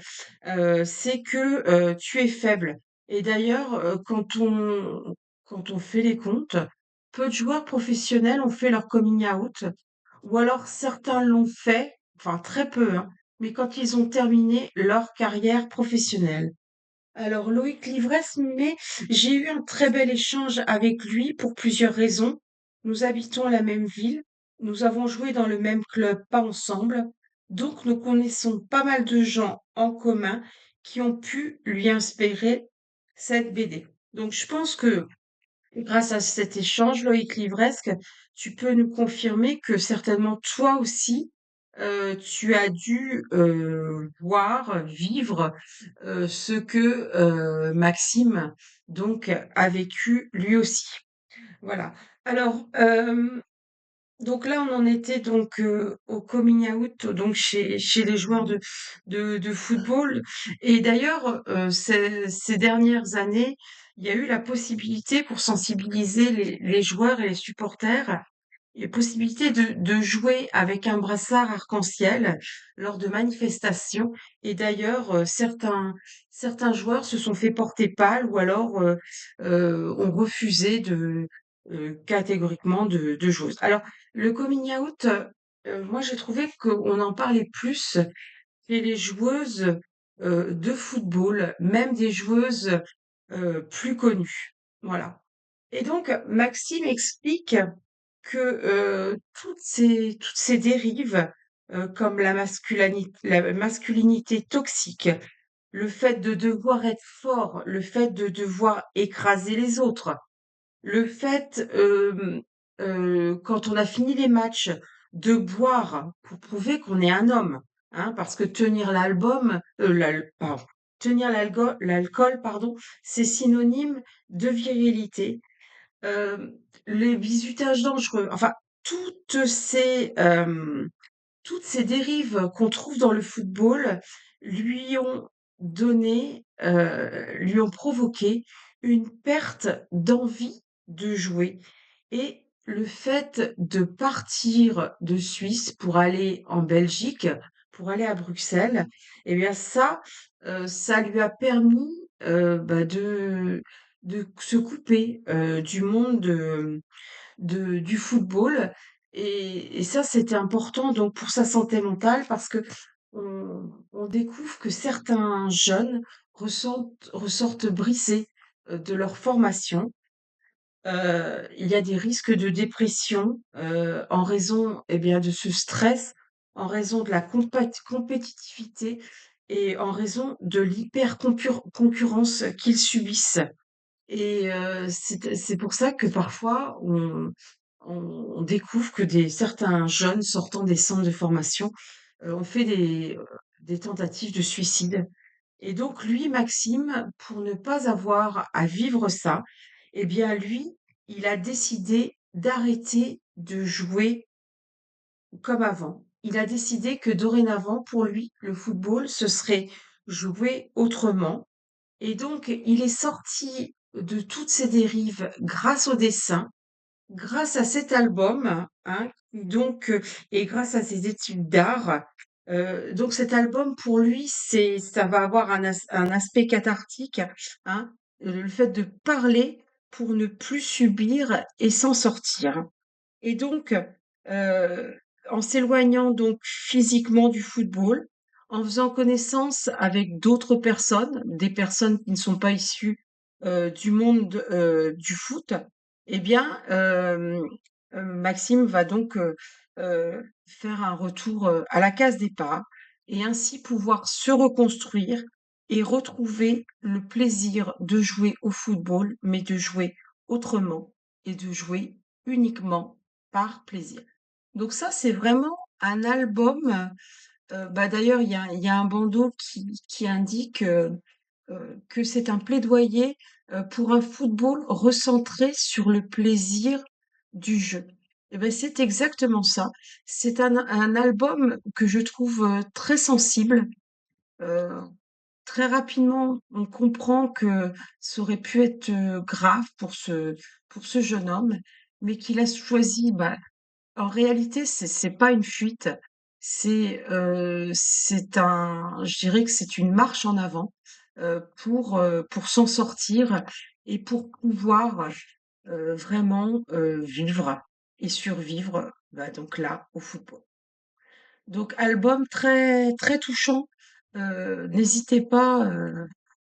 c'est que, tu es faible. Et d'ailleurs, quand on fait les comptes, peu de joueurs professionnels ont fait leur coming out ou alors certains l'ont fait, enfin très peu, hein, mais quand ils ont terminé leur carrière professionnelle. Alors Loïc Livresse, mais j'ai eu un très bel échange avec lui pour plusieurs raisons. Nous habitons la même ville, nous avons joué dans le même club, pas ensemble, donc nous connaissons pas mal de gens en commun qui ont pu lui inspirer cette BD. Donc je pense que grâce à cet échange, Loïc Livresque, tu peux nous confirmer que certainement toi aussi, tu as dû voir, vivre ce que Maxime donc a vécu lui aussi. Voilà. Alors, donc là, on en était donc au coming out donc chez les joueurs de football. Et d'ailleurs, ces dernières années, il y a eu la possibilité pour sensibiliser les joueurs et les supporters, il y a possibilité de jouer avec un brassard arc-en-ciel lors de manifestations. Et d'ailleurs, certains joueurs se sont fait porter pâle ou alors ont refusé catégoriquement de jouer. Alors, le coming out, moi j'ai trouvé qu'on en parlait plus chez les joueuses de football, même des joueuses plus connues. Voilà. Et donc, Maxime explique que toutes ces dérives, comme la masculinité toxique, le fait de devoir être fort, le fait de devoir écraser les autres, le fait, quand on a fini les matchs, de boire pour prouver qu'on est un homme, hein, parce que tenir l'alcool, pardon, c'est synonyme de virilité. Les visitages dangereux, enfin, toutes ces, toutes ces dérives qu'on trouve dans le football lui ont lui ont provoqué une perte d'envie de jouer. Et le fait de partir de Suisse pour aller en Belgique, pour aller à Bruxelles, eh bien ça lui a permis de se couper du monde du football. Et ça, c'était important donc pour sa santé mentale parce que on découvre que certains jeunes ressortent brisés de leur formation. Il y a des risques de dépression en raison eh bien, de ce stress, en raison de la compétitivité et en raison de l'hyper-concurrence qu'ils subissent. Et c'est pour ça que parfois on découvre que certains jeunes sortant des centres de formation ont fait des tentatives de suicide. Et donc lui, Maxime, pour ne pas avoir à vivre ça, eh bien lui, il a décidé d'arrêter de jouer comme avant. Il a décidé que dorénavant, pour lui, le football, ce serait jouer autrement, et donc, il est sorti de toutes ces dérives grâce au dessin, grâce à cet album, hein, donc, et grâce à ses études d'art. Donc, cet album, pour lui, ça va avoir un aspect cathartique, hein, le fait de parler pour ne plus subir et s'en sortir. Et donc, heu, en s'éloignant donc physiquement du football, en faisant connaissance avec d'autres personnes, des personnes qui ne sont pas issues, du monde, du foot, eh bien, Maxime va donc, faire un retour, à la case départ et ainsi pouvoir se reconstruire et retrouver le plaisir de jouer au football, mais de jouer autrement et de jouer uniquement par plaisir. Donc ça, c'est vraiment un album, d'ailleurs, il y a un bandeau qui indique, que c'est un plaidoyer, pour un football recentré sur le plaisir du jeu. Et ben c'est exactement ça. C'est un album que je trouve, très sensible. Heu, Très rapidement, on comprend que ça aurait pu être, grave pour ce jeune homme, mais qu'il a choisi, en réalité, c'est pas une fuite, c'est je dirais que c'est une marche en avant, pour s'en sortir et pour pouvoir, vraiment, vivre et survivre, donc là, au football. Donc album très très touchant, n'hésitez pas,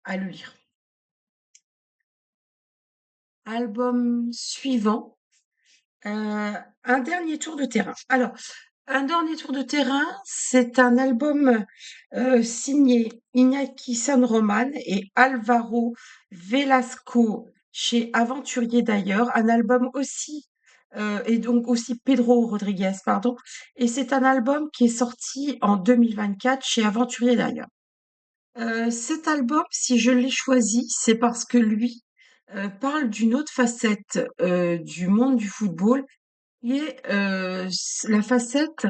à le lire. Album suivant, un dernier tour de terrain. Alors, un dernier tour de terrain, c'est un album signé Iñaki San Román et Alvaro Velasco chez Aventurier d'ailleurs, un album aussi, et donc aussi Pedro Rodriguez, pardon, et c'est un album qui est sorti en 2024 chez Aventurier d'ailleurs. Cet album, si je l'ai choisi, c'est parce que lui parle d'une autre facette du monde du football qui est la facette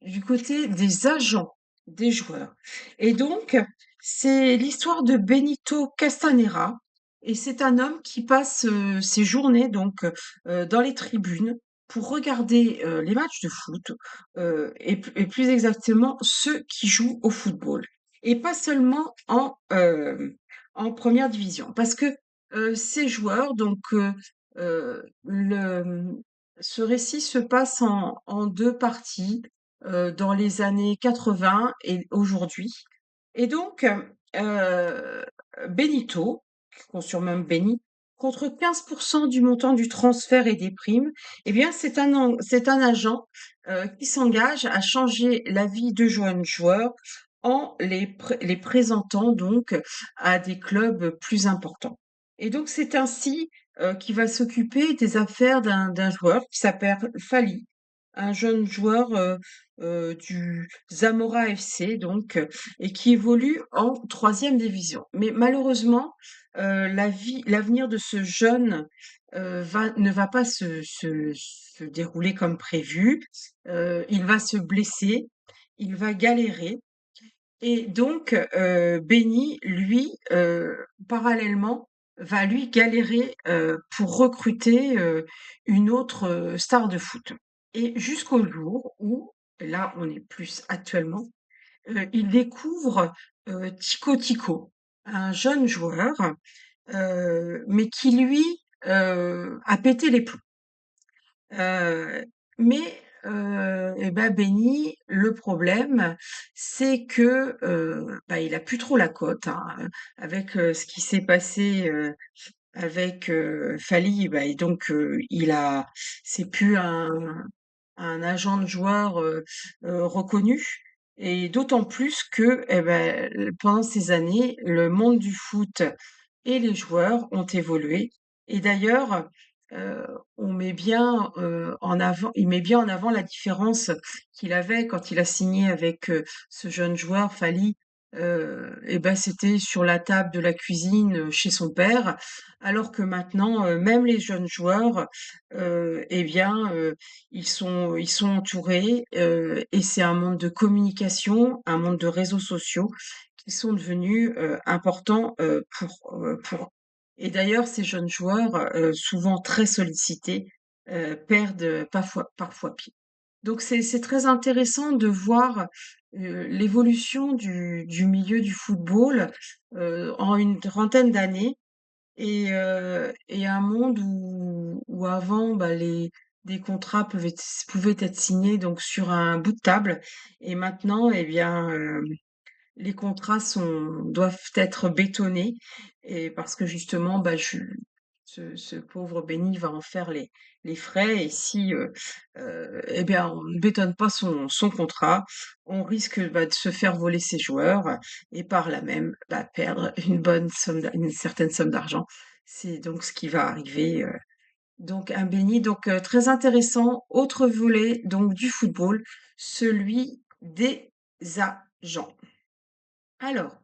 du côté des agents des joueurs. Et donc, c'est l'histoire de Benito Castanera. Et c'est un homme qui passe ses journées donc dans les tribunes pour regarder les matchs de foot et plus exactement ceux qui jouent au football. Et pas seulement en première division. Parce que ces joueurs, donc ce récit se passe en deux parties dans les années 80 et aujourd'hui. Et donc, Benito, qu'on surnomme Benny, contre 15% du montant du transfert et des primes, eh bien, c'est un agent qui s'engage à changer la vie de jeunes joueurs en les présentant donc à des clubs plus importants. Et donc, c'est ainsi qu'il va s'occuper des affaires d'un joueur qui s'appelle Fali, un jeune joueur du Zamora FC, donc, et qui évolue en troisième division. Mais malheureusement, l'avenir de ce jeune ne va pas se dérouler comme prévu. Il va se blesser, il va galérer. Et donc, Benny, lui, parallèlement, va lui galérer pour recruter une autre star de foot. Et jusqu'au jour où, là on est plus actuellement, il découvre Tico Tico, un jeune joueur, mais qui lui a pété les plombs. Mais et bah, Benny, le problème, c'est que, bah, il a plus trop la cote, hein, avec, ce qui s'est passé, avec, Fally, bah, et donc c'est plus un agent de joueur, reconnu, et d'autant plus que, et beh, pendant ces années, le monde du foot et les joueurs ont évolué. Et d'ailleurs, heu, il met bien en avant la différence qu'il avait quand il a signé avec, ce jeune joueur Fally. Et ben, c'était sur la table de la cuisine, chez son père, alors que maintenant, même les jeunes joueurs, et bien, ils sont entourés, et c'est un monde de communication, un monde de réseaux sociaux qui sont devenus, importants, pour et d'ailleurs ces jeunes joueurs, souvent très sollicités, perdent, parfois pied. Donc c'est très intéressant de voir, l'évolution du milieu du football, en une trentaine d'années, et un monde où avant, bah, des contrats pouvaient être signés donc sur un bout de table, et maintenant, eh bien, les contrats doivent être bétonnés, et parce que justement, bah, ce pauvre Benny va en faire les frais, et si, eh bien, on ne bétonne pas son contrat, on risque, bah, de se faire voler ses joueurs, et par là même, bah, perdre une certaine somme d'argent. C'est donc ce qui va arriver, donc un Benny, donc très intéressant. Autre volet donc du football, celui des agents. Alors,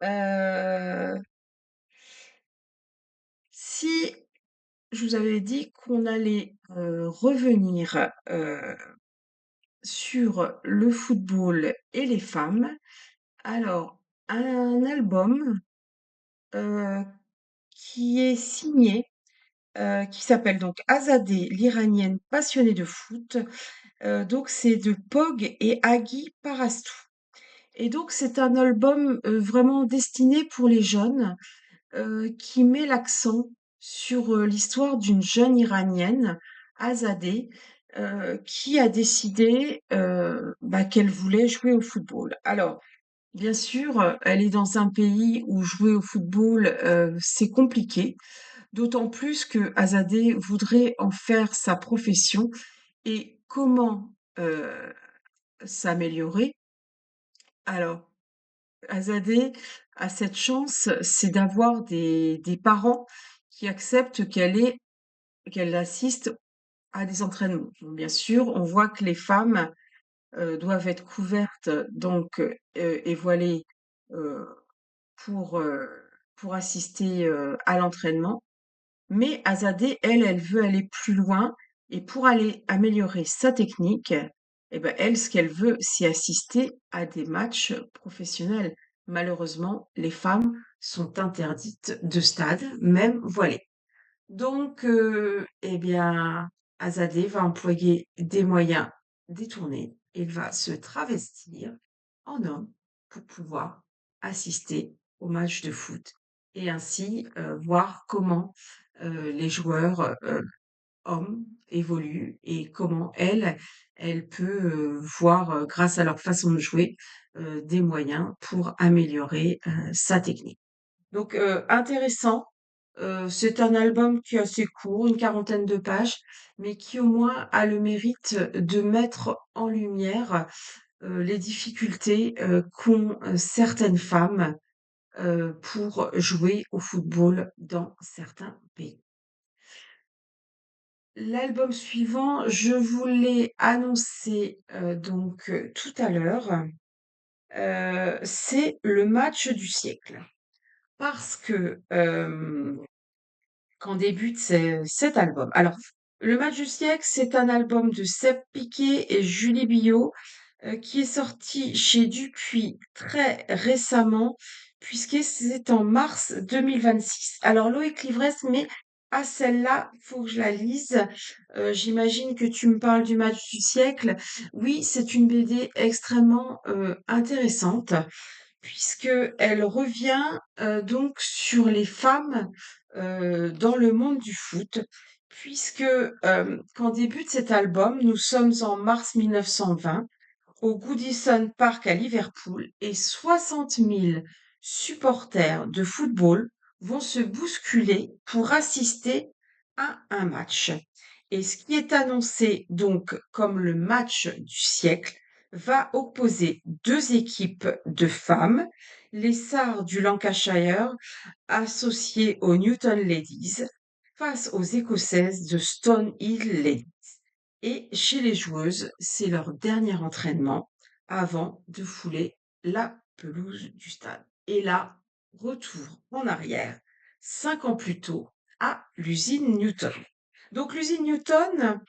Heu, si je vous avais dit qu'on allait, revenir, sur le football et les femmes, alors un album, heu, qui est signé, qui s'appelle donc Azadeh, l'Iranienne passionnée de foot, donc c'est de Pog et Agi Parastou, et donc c'est un album, vraiment destiné pour les jeunes, qui met l'accent sur, l'histoire d'une jeune Iranienne, Azadeh, qui a décidé, bah, qu'elle voulait jouer au football. Alors, bien sûr, elle est dans un pays où jouer au football, c'est compliqué, d'autant plus que Azadeh voudrait en faire sa profession. Et comment, s'améliorer? Alors, Azadeh a cette chance, c'est d'avoir des parents qui acceptent qu'elle assiste à des entraînements. Donc, bien sûr, on voit que les femmes, doivent être couvertes, donc et voilées, heu, pour, heu, pour assister, à l'entraînement. Mais Azadeh, elle, elle veut aller plus loin, et pour aller améliorer sa technique, eh ben, elle, ce qu'elle veut, c'est assister à des matchs professionnels. Malheureusement, les femmes sont interdites de stade, même voilées. Donc, eh bien, Azadeh va employer des moyens détournés. Il va se travestir en homme pour pouvoir assister aux matchs de foot, et ainsi voir comment les joueurs hommes évoluent, et comment elle peut voir, grâce à leur façon de jouer, des moyens pour améliorer sa technique. Donc, intéressant. C'est un album qui est assez court, une quarantaine de pages, mais qui au moins a le mérite de mettre en lumière, les difficultés, qu'ont, certaines femmes, pour jouer au football dans certains pays. L'album suivant, je vous l'ai annoncé, donc, tout à l'heure, c'est le match du siècle. parce que quand débute cet album. Alors, le match du siècle, c'est un album de Seb Piquet et Julie Billot qui est sorti chez Dupuis très récemment, puisque c'est en mars 2026. Alors, Loïc Livresse, mais à celle-là, il faut que je la lise. J'imagine que tu me parles du match du siècle. Oui, c'est une BD extrêmement intéressante puisque elle revient donc sur les femmes dans le monde du foot, puisque quand débute cet album, nous sommes en mars 1920 au Goodison Park à Liverpool et 60 000 supporters de football vont se bousculer pour assister à un match. Et ce qui est annoncé donc comme le match du siècle va opposer deux équipes de femmes, les Sards du Lancashire associées aux Newton Ladies face aux Écossaises de Stone Hill Ladies. Et chez les joueuses, c'est leur dernier entraînement avant de fouler la pelouse du stade. Et là, retour en arrière, 5 ans plus tôt, à l'usine Newton. Donc l'usine Newton,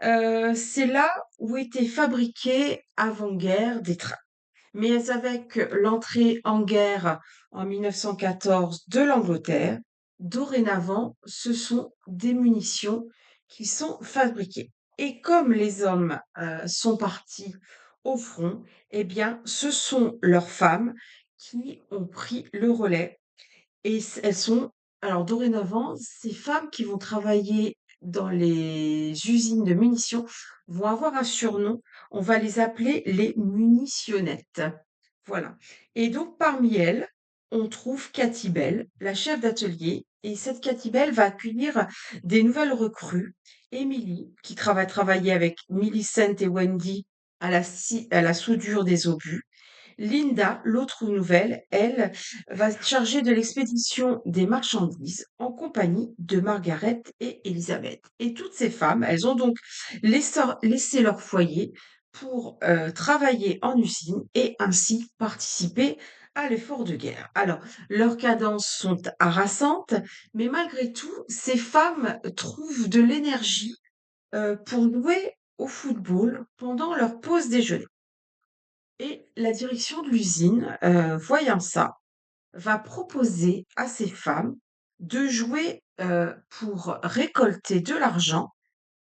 c'est là où étaient fabriqués avant-guerre des trains. Mais avec l'entrée en guerre en 1914 de l'Angleterre, dorénavant, ce sont des munitions qui sont fabriquées. Et comme les hommes sont partis au front, eh bien, ce sont leurs femmes qui ont pris le relais et elles sont alors dorénavant, ces femmes qui vont travailler dans les usines de munitions vont avoir un surnom. On va les appeler les munitionnettes. Voilà. Et donc parmi elles, on trouve Cathy Bell, la chef d'atelier. Et cette Cathy Bell va accueillir des nouvelles recrues. Emily, qui travaillait avec Millicent et Wendy à la soudure des obus. Linda, l'autre nouvelle, elle, va se charger de l'expédition des marchandises en compagnie de Margaret et Elisabeth. Et toutes ces femmes, elles ont donc laissé leur foyer pour travailler en usine et ainsi participer à l'effort de guerre. Alors, leurs cadences sont harassantes, mais malgré tout, ces femmes trouvent de l'énergie pour jouer au football pendant leur pause déjeuner. Et la direction de l'usine, voyant ça, va proposer à ces femmes de jouer, pour récolter de l'argent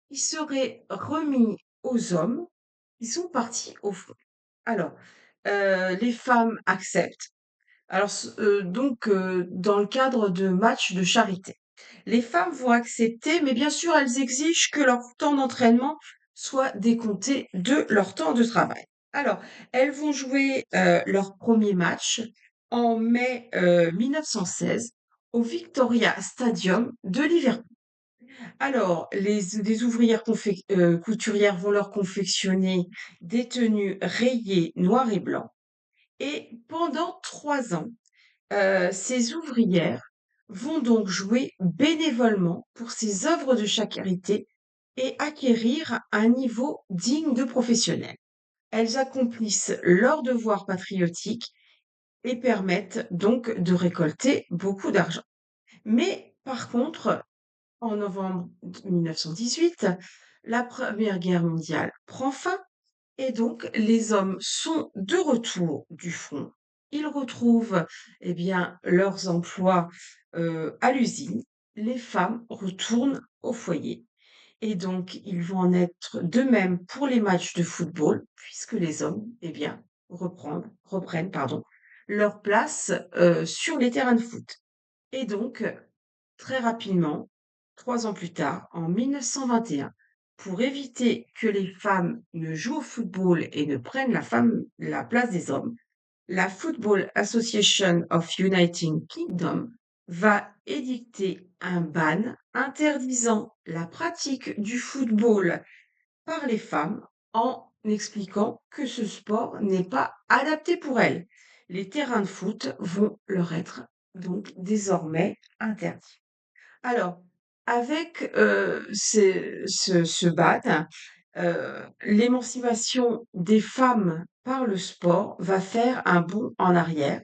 qui serait remis aux hommes qui sont partis au front. Alors, les femmes acceptent. Alors donc dans le cadre de matchs de charité. Les femmes vont accepter, mais bien sûr, elles exigent que leur temps d'entraînement soit décompté de leur temps de travail. Alors, elles vont jouer leur premier match en mai 1916 au Victoria Stadium de Liverpool. Alors, des ouvrières couturières vont leur confectionner des tenues rayées noir et blanc. Et pendant 3 ans, ces ouvrières vont donc jouer bénévolement pour ces œuvres de charité et acquérir un niveau digne de professionnels. Elles accomplissent leur devoir patriotique et permettent donc de récolter beaucoup d'argent. Mais par contre, en novembre 1918, la Première Guerre mondiale prend fin et donc, les hommes sont de retour du front. Ils retrouvent, eh bien, leurs emplois à l'usine. Les femmes retournent au foyer. Et donc, ils vont en être de même pour les matchs de football, puisque les hommes, eh bien, reprennent, pardon, leur place sur les terrains de foot. Et donc, très rapidement, 3 ans plus tard, en 1921, pour éviter que les femmes ne jouent au football et ne prennent la place des hommes, la Football Association of United Kingdom va édicter un ban interdisant la pratique du football par les femmes en expliquant que ce sport n'est pas adapté pour elles. Les terrains de foot vont leur être donc désormais interdits. Alors, avec ce ban, l'émancipation des femmes par le sport va faire un bond en arrière.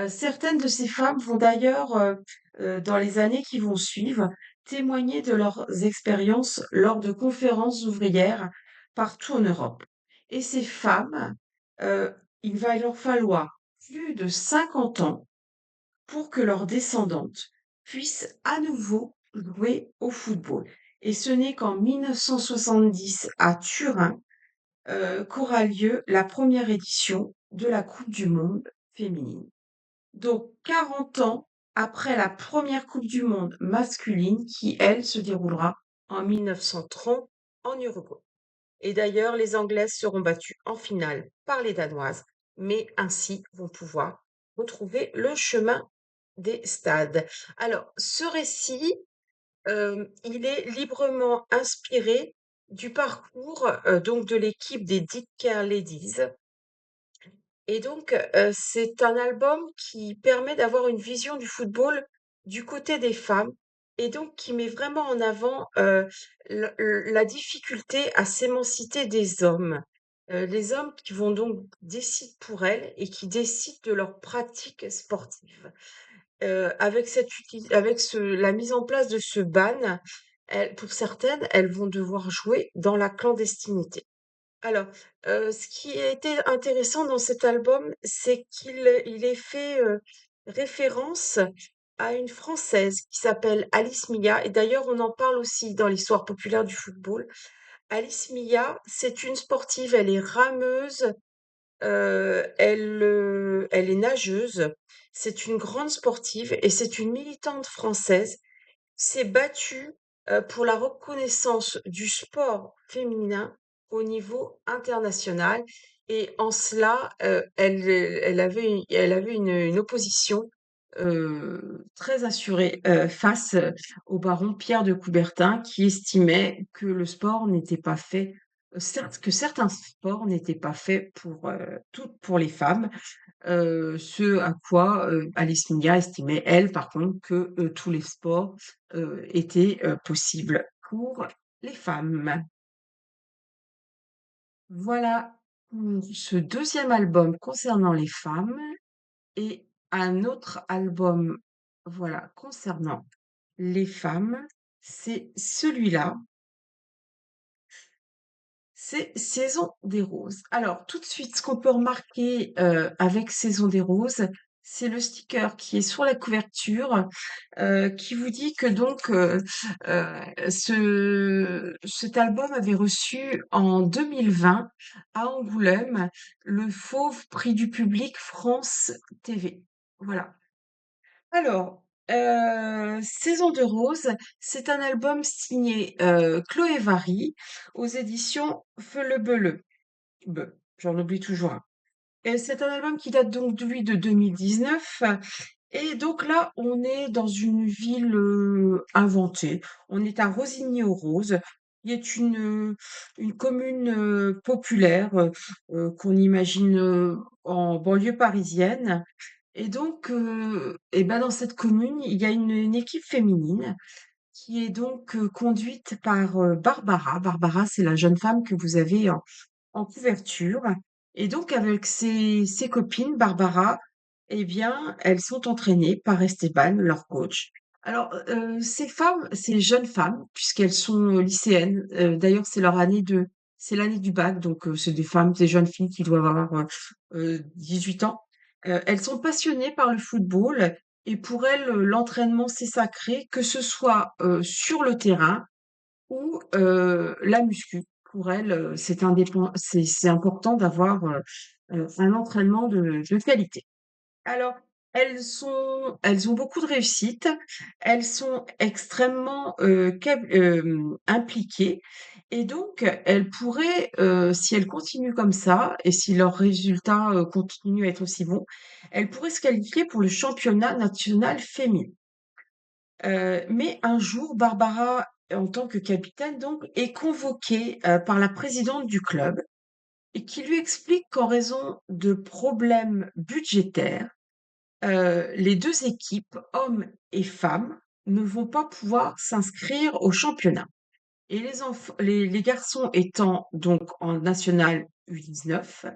Certaines de ces femmes vont d'ailleurs, dans les années qui vont suivre, témoigner de leurs expériences lors de conférences ouvrières partout en Europe. Et ces femmes, heu, il va leur falloir plus de 50 ans pour que leurs descendantes puissent à nouveau jouer au football. Et ce n'est qu'en 1970 à Turin, qu'aura lieu la première édition de la coupe du monde féminine. Donc 40 ans après la première coupe du monde masculine qui, elle, se déroulera en 1930 en Uruguay. Et d'ailleurs, les Anglaises seront battues en finale par les Danoises, mais ainsi vont pouvoir retrouver le chemin des stades. Alors, ce récit, il est librement inspiré du parcours donc de l'équipe des Dick Care Ladies. Et donc, c'est un album qui permet d'avoir une vision du football du côté des femmes et donc qui met vraiment en avant, la difficulté à s'émanciper des hommes. Les hommes qui vont donc décident pour elles et qui décident de leurs pratiques sportives. Avec la mise en place de ce ban, pour certaines, elles vont devoir jouer dans la clandestinité. Alors, ce qui a été intéressant dans cet album, c'est qu'il est fait, référence à une Française qui s'appelle Alice Mia et d'ailleurs on en parle aussi dans l'histoire populaire du football. Alice Mia, c'est une sportive, elle est rameuse, elle est nageuse, c'est une grande sportive et c'est une militante française s'est battue pour la reconnaissance du sport féminin au niveau international. Et en cela, elle avait une opposition très assurée face au baron Pierre de Coubertin qui estimait que le sport n'était pas fait, certes, que certains sports n'étaient pas faits pour les femmes, ce à quoi, Alice Mia estimait, elle, par contre, que, tous les sports, étaient, possibles pour les femmes. Voilà pour ce deuxième album concernant les femmes et un autre album, voilà, concernant les femmes, c'est celui-là. C'est Saison des roses. Alors, tout de suite, ce qu'on peut remarquer avec Saison des roses, c'est le sticker qui est sur la couverture, qui vous dit que donc cet album avait reçu en 2020 à Angoulême le Fauve Prix du public France TV. Voilà. Alors, Saison de rose, c'est un album signé Chloé Vary aux éditions Feuille-le-Belleux. J'en oublie toujours un. Et c'est un album qui date donc lui de 2019. Et donc là, on est dans une ville inventée. On est à Rosigny-aux-Roses, qui est une commune populaire qu'on imagine en banlieue parisienne. Et donc, et ben dans cette commune, il y a une équipe féminine qui est donc conduite par Barbara. Barbara, c'est la jeune femme que vous avez en couverture. Et donc, avec ses copines, Barbara, eh bien, elles sont entraînées par Esteban, leur coach. Alors, ces femmes, ces jeunes femmes, puisqu'elles sont lycéennes, d'ailleurs, c'est l'année du bac, donc c'est des femmes, des jeunes filles qui doivent avoir 18 ans. Elles sont passionnées par le football et pour elles, l'entraînement, c'est sacré, que ce soit sur le terrain ou la muscu. Pour elles, c'est important d'avoir, un entraînement de qualité. Alors, elles ont beaucoup de réussite, elles sont extrêmement, impliquées et donc elles pourraient, si elles continuent comme ça et si leurs résultats, continuent à être aussi bons, elles pourraient se qualifier pour le championnat national féminin. Mais un jour, Barbara, en tant que capitaine donc, est convoquée, par la présidente du club et qui lui explique qu'en raison de problèmes budgétaires, les 2 équipes, hommes et femmes, ne vont pas pouvoir s'inscrire au championnat. Et les garçons étant donc en national U19,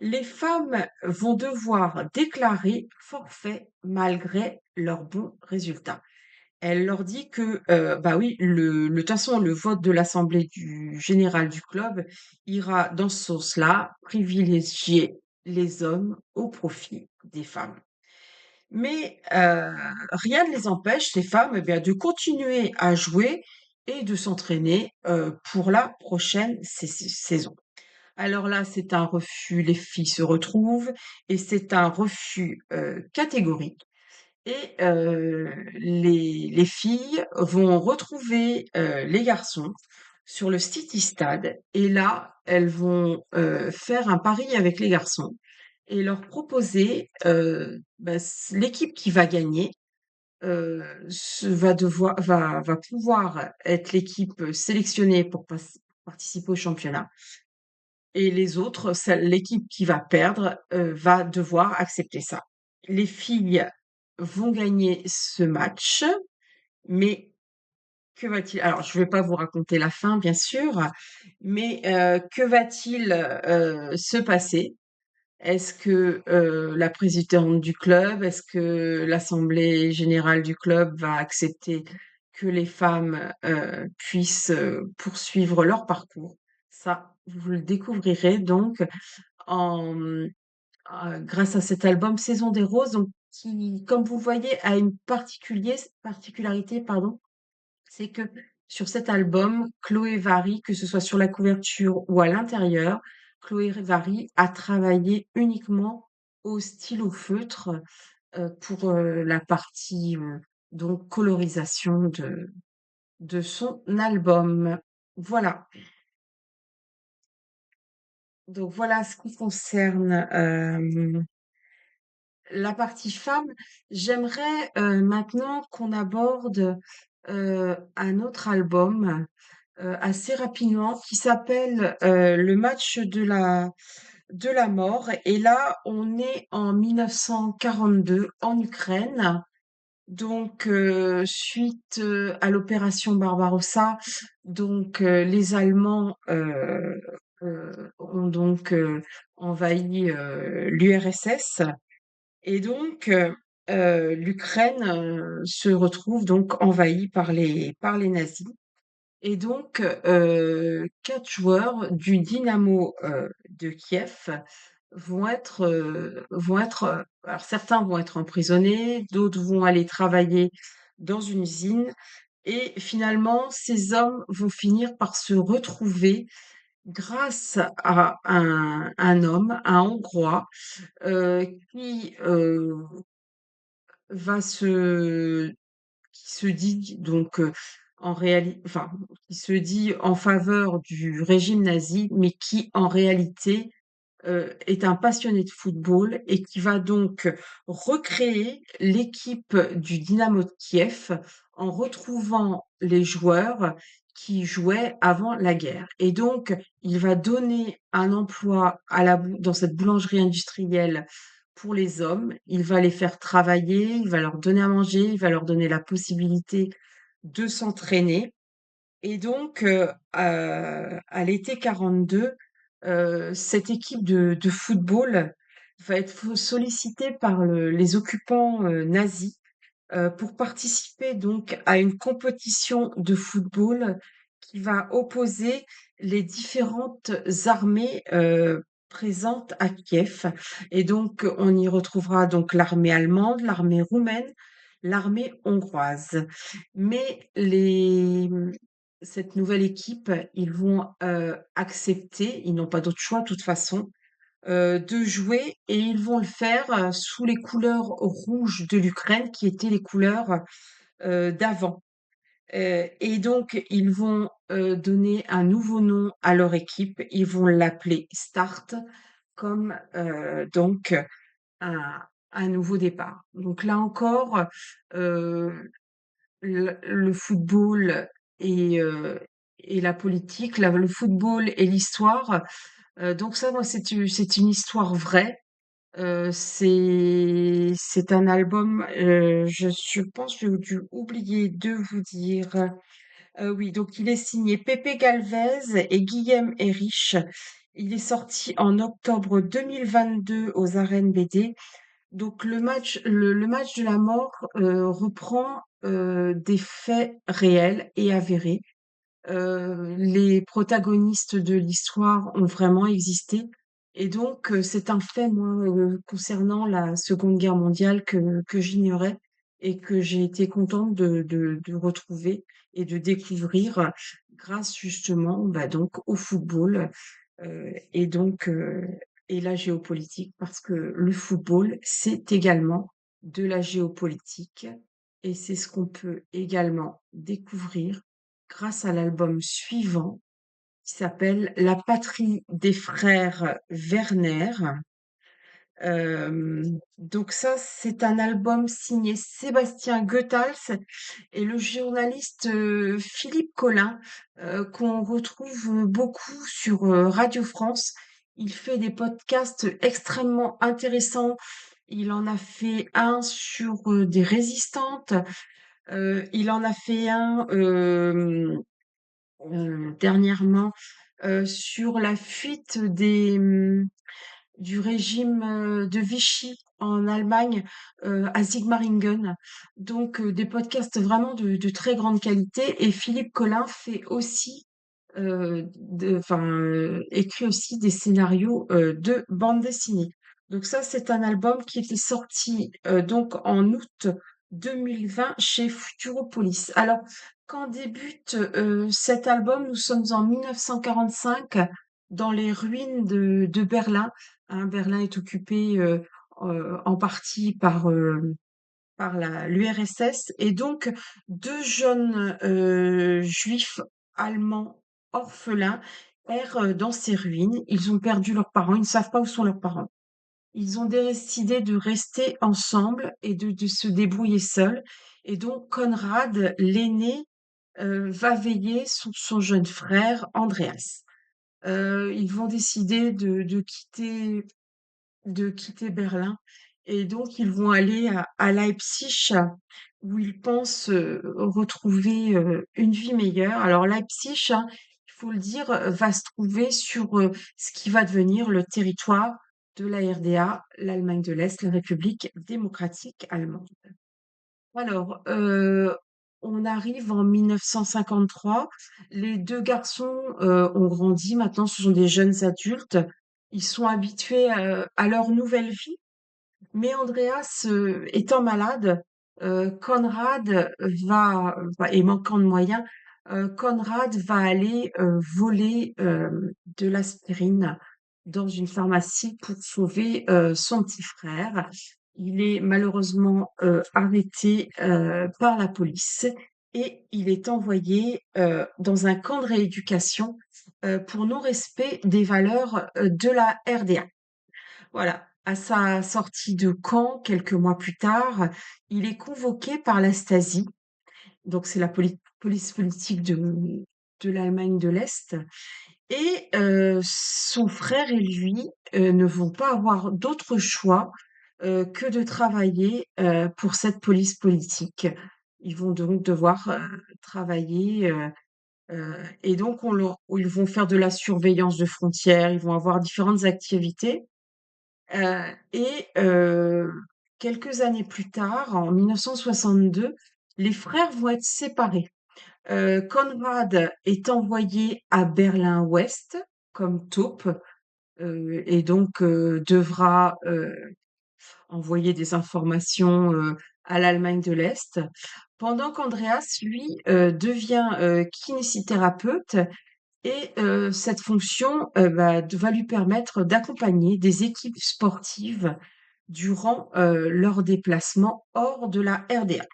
les femmes vont devoir déclarer forfait malgré leurs bons résultats. Elle leur dit que, bah oui, de toute façon, le vote de l'assemblée générale du club ira dans ce sens-là, privilégier les hommes au profit des femmes. Mais rien ne les empêche, ces femmes, eh bien, de continuer à jouer et de s'entraîner pour la prochaine saison. Alors là, c'est un refus, les filles se retrouvent et c'est un refus catégorique. Et les filles vont retrouver les garçons sur le City Stade et là, elles vont faire un pari avec les garçons et leur proposer l'équipe qui va gagner va pouvoir être l'équipe sélectionnée pour participer au championnat et les autres, l'équipe qui va perdre va devoir accepter ça. Les filles vont gagner ce match, mais que va-t-il alors je ne vais pas vous raconter la fin bien sûr, mais que va-t-il se passer? Est-ce que la présidente du club, est-ce que l'assemblée générale du club va accepter que les femmes puissent poursuivre leur parcours? Ça, vous le découvrirez donc grâce à cet album Saison des roses, donc qui, comme vous le voyez, a une particularité, pardon, c'est que sur cet album, Chloé Vary, que ce soit sur la couverture ou à l'intérieur, Chloé Vary a travaillé uniquement au stylo feutre pour la partie donc colorisation de son album. Voilà. Donc voilà ce qui concerne la partie femme. J'aimerais maintenant qu'on aborde un autre album assez rapidement qui s'appelle Le match de la mort. Et là, on est en 1942 en Ukraine. Donc, suite à l'opération Barbarossa, donc les Allemands ont donc envahi l'URSS et donc l'Ukraine se retrouve donc envahie par les nazis. Et donc, 4 joueurs du Dynamo, de Kiev alors certains vont être emprisonnés, d'autres vont aller travailler dans une usine et finalement ces hommes vont finir par se retrouver grâce à un homme, un Hongrois, qui, va se qui se dit donc enfin, qui se dit en faveur du régime nazi, mais qui en réalité est un passionné de football et qui va donc recréer l'équipe du Dynamo de Kiev en retrouvant les joueurs qui jouaient avant la guerre. Et donc, il va donner un emploi dans cette boulangerie industrielle pour les hommes. Il va les faire travailler, il va leur donner à manger, il va leur donner la possibilité de s'entraîner. Et donc, à l'été 42, cette équipe de football va être sollicitée par les occupants nazis pour participer donc à une compétition de football qui va opposer les différentes armées présentes à Kiev. Et donc, on y retrouvera donc l'armée allemande, l'armée roumaine, l'armée hongroise. Mais cette nouvelle équipe, ils vont accepter, ils n'ont pas d'autre choix de toute façon, de jouer et ils vont le faire sous les couleurs rouges de l'Ukraine qui étaient les couleurs d'avant. Et donc, ils vont donner un nouveau nom à leur équipe. Ils vont l'appeler Start, comme donc un, un nouveau départ. Donc là encore, euh, le football et la politique, le football et l'histoire. Donc ça, moi, c'est une histoire vraie. C'est un album, je pense que j'ai dû oublier de vous dire, Oui, donc il est signé Pepe Galvez et Guillaume Erich. Il est sorti en octobre 2022 aux arènes BD. Donc le match de la mort reprend des faits réels et avérés. Les protagonistes de l'histoire ont vraiment existé. Et donc, c'est un fait, moi, concernant la Seconde Guerre mondiale que j'ignorais et que j'ai été contente de retrouver et de découvrir grâce justement bah, donc au football et donc et la géopolitique parce que le football, c'est également de la géopolitique et c'est ce qu'on peut également découvrir grâce à l'album suivant qui s'appelle La patrie des frères Werner. Donc ça, c'est un album signé Sébastien Goethals et le journaliste Philippe Collin, qu'on retrouve beaucoup sur Radio France. Il fait des podcasts extrêmement intéressants. Il en a fait un sur des résistantes. Il en a fait un dernièrement sur la fuite du régime de Vichy en Allemagne à Sigmaringen. Donc des podcasts vraiment de très grande qualité. Et Philippe Collin fait aussi, écrit aussi des scénarios de bande dessinée. Donc ça, c'est un album qui était sorti donc en août 2020 chez Futuropolis. Alors, quand débute cet album, nous sommes en 1945 dans les ruines de Berlin. Hein. Berlin est occupé en partie par l'URSS et donc deux jeunes juifs allemands orphelins errent dans ces ruines. Ils ont perdu leurs parents, ils ne savent pas où sont leurs parents. Ils ont décidé de rester ensemble et de se débrouiller seuls. Et donc Conrad, l'aîné, va veiller sur son jeune frère Andreas. Ils vont décider de quitter Berlin et donc ils vont aller à Leipzig où ils pensent retrouver une vie meilleure. Alors Leipzig, hein, il faut le dire, va se trouver sur ce qui va devenir le territoire de la RDA, l'Allemagne de l'Est, la République démocratique allemande. Alors, on arrive en 1953. Les 2 garçons, ont grandi. Maintenant, ce sont des jeunes adultes. Ils sont habitués, à leur nouvelle vie. Mais Andreas, étant malade, Conrad et manquant de moyens, Conrad va aller, voler, de l'aspirine dans une pharmacie pour sauver, son petit frère. Il est malheureusement, arrêté, par la police et il est envoyé, dans un camp de rééducation, pour non-respect des valeurs, de la RDA. Voilà. À sa sortie de camp, quelques mois plus tard, il est convoqué par la Stasi, donc c'est la police politique de l'Allemagne de l'Est, et son frère et lui ne vont pas avoir d'autre choix que de travailler pour cette police politique. Ils vont donc devoir travailler et donc ils vont faire de la surveillance de frontières, ils vont avoir différentes activités. Et quelques années plus tard, en 1962, les frères vont être séparés. Conrad est envoyé à Berlin-Ouest comme taupe, et donc devra, envoyer des informations, à l'Allemagne de l'Est. Pendant qu'Andreas, lui, devient, kinésithérapeute et cette fonction, va lui permettre d'accompagner des équipes sportives durant, leurs déplacements hors de la RDA.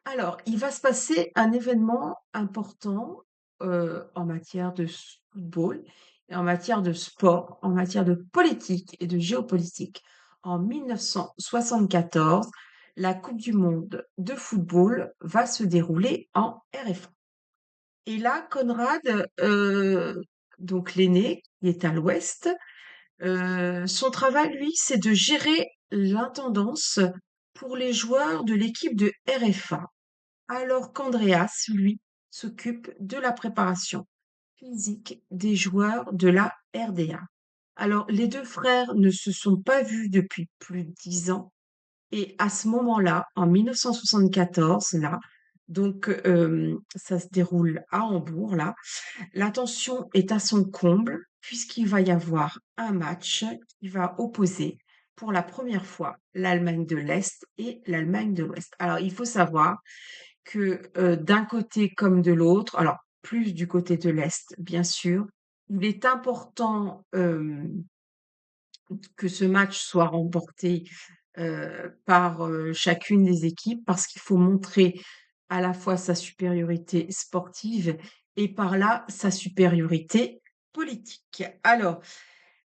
Alors, il va se passer un événement important, en matière de football et en matière de sport, en matière de politique et de géopolitique. En 1974, la coupe du monde de football va se dérouler en RFA. Et là, Conrad, donc l'aîné, qui est à l'ouest, son travail, lui, c'est de gérer l'intendance pour les joueurs de l'équipe de RFA. Alors qu'Andreas, lui, s'occupe de la préparation physique des joueurs de la RDA. Alors, les deux frères ne se sont pas vus depuis plus de 10 ans. Et à ce moment-là, en 1974, là, donc ça se déroule à Hambourg, là, la tension est à son comble puisqu'il va y avoir un match qui va opposer pour la première fois l'Allemagne de l'Est et l'Allemagne de l'Ouest. Alors, il faut savoir que d'un côté comme de l'autre, alors plus du côté de l'Est, bien sûr, il est important que ce match soit remporté par chacune des équipes parce qu'il faut montrer à la fois sa supériorité sportive et par là sa supériorité politique. Alors,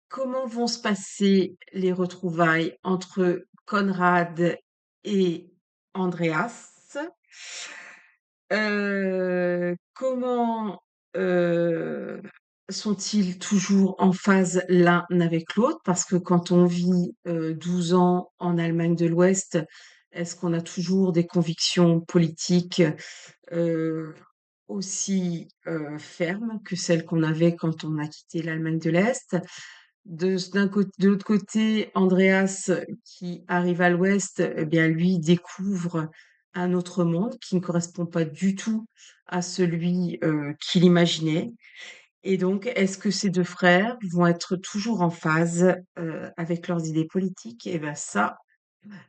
comment vont se passer les retrouvailles entre Conrad et Andreas? Comment, heu, sont-ils toujours en phase l'un avec l'autre? Parce que quand on vit, 12 ans en Allemagne de l'Ouest, est-ce qu'on a toujours des convictions politiques, heu, aussi, fermes que celles qu'on avait quand on a quitté l'Allemagne de l'Est? De l'autre côté, Andreas, qui arrive à l'Ouest, eh bien, lui découvre un autre monde qui ne correspond pas du tout à celui, qu'il imaginait. Et donc, est-ce que ces 2 frères vont être toujours en phase, avec leurs idées politiques? Et ben ça,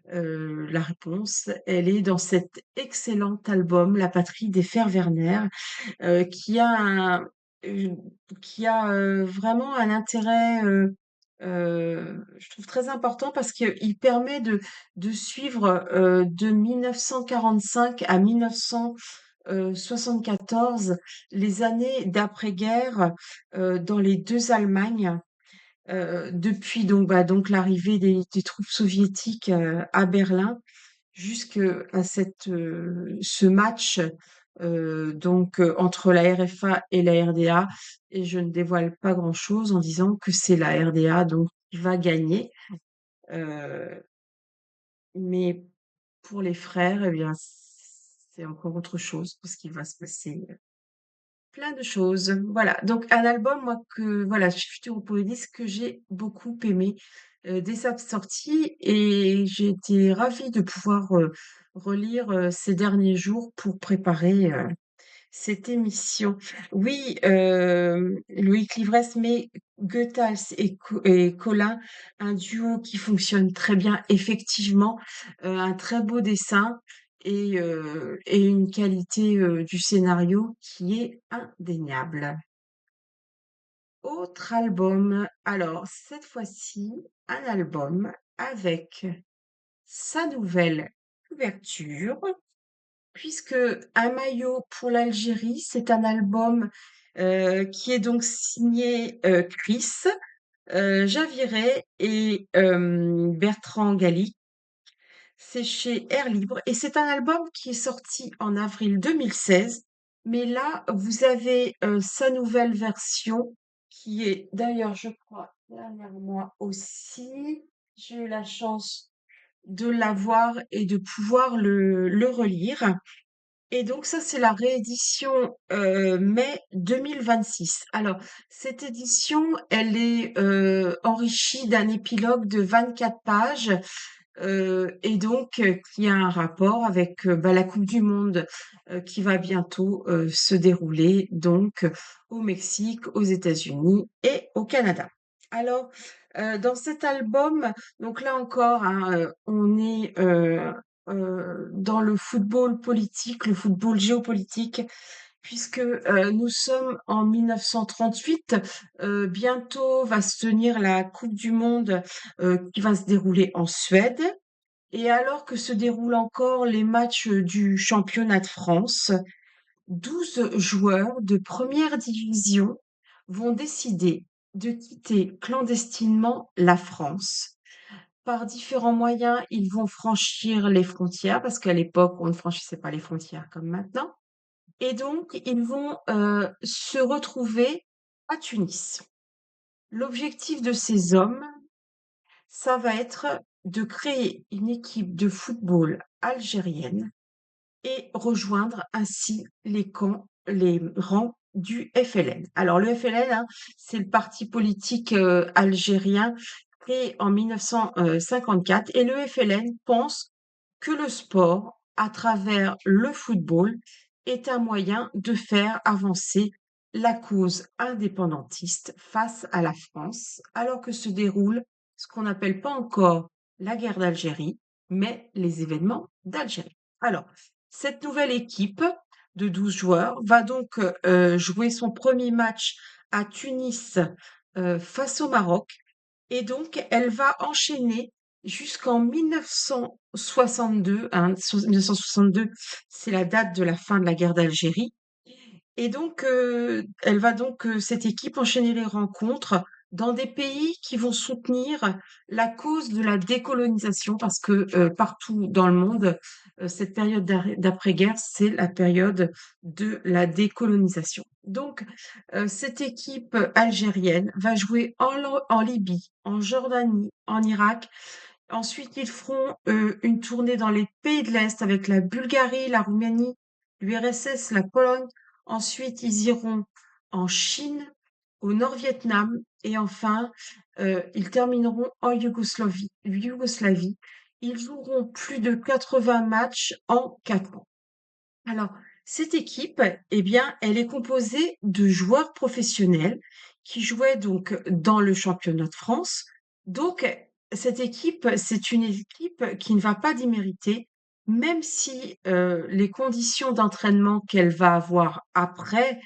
la réponse, elle est dans cet excellent album La patrie des frères Werner, qui a une vraiment un intérêt, je trouve très important parce qu'il permet de suivre, de 1945 à 1974 les années d'après-guerre, dans les 2 Allemagnes, depuis donc l'arrivée des troupes soviétiques, à Berlin jusqu'à ce match, entre la RFA et la RDA, et je ne dévoile pas grand-chose en disant que c'est la RDA donc qui va gagner, heu, mais pour les frères, eh bien, c'est encore autre chose parce qu'il va se passer plein de choses. Voilà, donc un album, moi, que voilà, Futuropolis, que j'ai beaucoup aimé, dès sa sortie, et j'ai été ravie de pouvoir, relire, ces derniers jours pour préparer, cette émission. Oui, Loïc Livresse, mais Goethals et Colin, un duo qui fonctionne très bien, effectivement, un très beau dessin et une qualité, du scénario qui est indéniable. Autre album, alors cette fois-ci, un album avec sa nouvelle couverture. Puisque Un maillot pour l'Algérie, c'est un album, qui est donc signé, Chris, Javiré et Bertrand Galli. C'est chez Air Libre et c'est un album qui est sorti en avril 2016. Mais là, vous avez, sa nouvelle version qui est d'ailleurs, je crois, derrière moi aussi. J'ai eu la chance de l'avoir et de pouvoir le relire. Et donc ça, c'est la réédition, mai 2026. Alors, cette édition, elle est, enrichie d'un épilogue de 24 pages, et donc qui a un rapport avec, bah, la coupe du monde, qui va bientôt, se dérouler donc au Mexique, aux États-Unis et au Canada. Alors, dans cet album, donc là encore, hein, on est, dans le football politique, le football géopolitique, puisque, nous sommes en 1938. Bientôt va se tenir la coupe du monde, qui va se dérouler en Suède. Et alors que se déroulent encore les matchs, du championnat de France, 12 joueurs de première division vont décider de quitter clandestinement la France. Par différents moyens, ils vont franchir les frontières, parce qu'à l'époque, on ne franchissait pas les frontières comme maintenant. Et donc, ils vont, se retrouver à Tunis. L'objectif de ces hommes, ça va être de créer une équipe de football algérienne et rejoindre ainsi les camps les rangs du FLN. Alors le FLN, hein, c'est le parti politique algérien créé en 1954 et le FLN pense que le sport, à travers le football, est un moyen de faire avancer la cause indépendantiste face à la France, alors que se déroule ce qu'on n'appelle pas encore la guerre d'Algérie, mais les événements d'Algérie. Alors, cette nouvelle équipe de 12 joueurs va donc jouer son premier match à Tunis face au Maroc et donc elle va enchaîner jusqu'en 1962. 1962, c'est la date de la fin de la guerre d'Algérie. Et donc, elle va donc, cette équipe enchaîner les rencontres dans des pays qui vont soutenir la cause de la décolonisation parce que, partout dans le monde, cette période d'après-guerre, c'est la période de la décolonisation. Donc, cette équipe algérienne va jouer en Libye, en Jordanie, en Irak. Ensuite, ils feront, une tournée dans les pays de l'Est avec la Bulgarie, la Roumanie, l'URSS, la Pologne. Ensuite, ils iront en Chine, au Nord-Vietnam et enfin, ils termineront en Yougoslavie. Ils joueront plus de 80 matchs en 4 ans. Alors, cette équipe, eh bien, elle est composée de joueurs professionnels qui jouaient donc dans le championnat de France. Donc, cette équipe, c'est une équipe qui ne va pas démériter, même si les conditions d'entraînement qu'elle va avoir après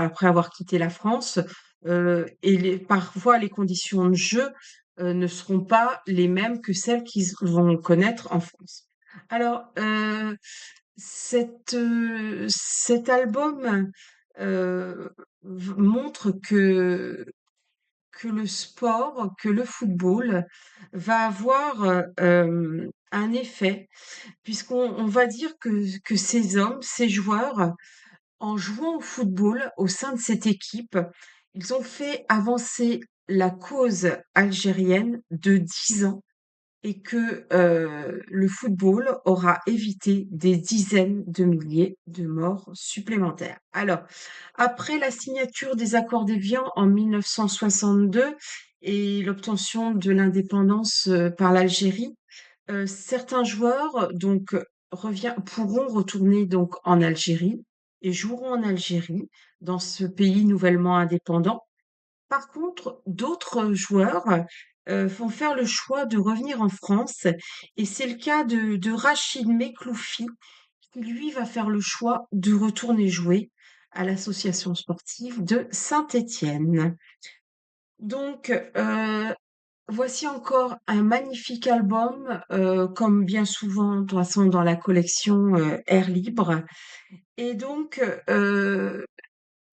avoir quitté la France, parfois les conditions de jeu ne seront pas les mêmes que celles qu'ils vont connaître en France. Alors, cet album, montre que le sport, que le football va avoir, un effet puisqu'on va dire que ces hommes, ces joueurs, en jouant au football au sein de cette équipe, ils ont fait avancer la cause algérienne de 10 ans et que le football aura évité des dizaines de milliers de morts supplémentaires. Alors, après la signature des accords d'Évian en 1962 et l'obtention de l'indépendance par l'Algérie, certains joueurs pourront retourner donc en Algérie et joueront en Algérie, dans ce pays nouvellement indépendant. Par contre, d'autres joueurs, vont faire le choix de revenir en France et c'est le cas de Rachid Mekloufi qui lui va faire le choix de retourner jouer à l'association sportive de Saint-Étienne. Donc, voici encore un magnifique album, comme bien souvent de toute façon dans la collection, Air Libre et donc,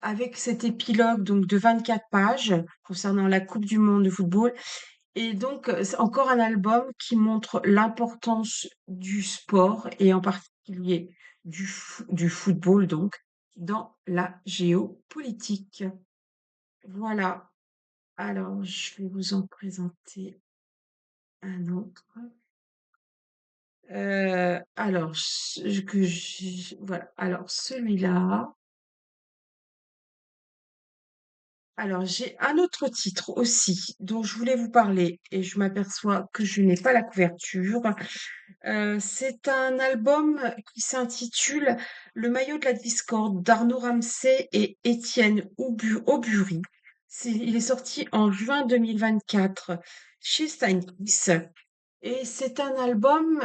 avec cet épilogue donc de 24 pages concernant la Coupe du monde de football et donc c'est encore un album qui montre l'importance du sport et en particulier du football donc dans la géopolitique. Voilà, alors je vais vous en présenter un autre. Alors voilà, alors celui-là. Alors, j'ai un autre titre aussi dont je voulais vous parler et je m'aperçois que je n'ai pas la couverture. C'est un album qui s'intitule Le maillot de la discorde d'Arnaud Ramsay et Étienne Aubury. Il est sorti en juin 2024 chez Steinkiss et c'est un album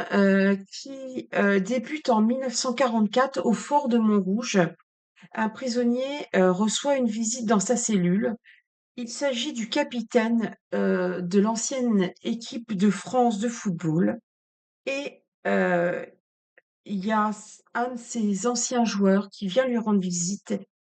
qui débute en 1944 au fort de Montrouge. Un prisonnier reçoit une visite dans sa cellule. Il s'agit du capitaine de l'ancienne équipe de France de football et il y a un de ses anciens joueurs qui vient lui rendre visite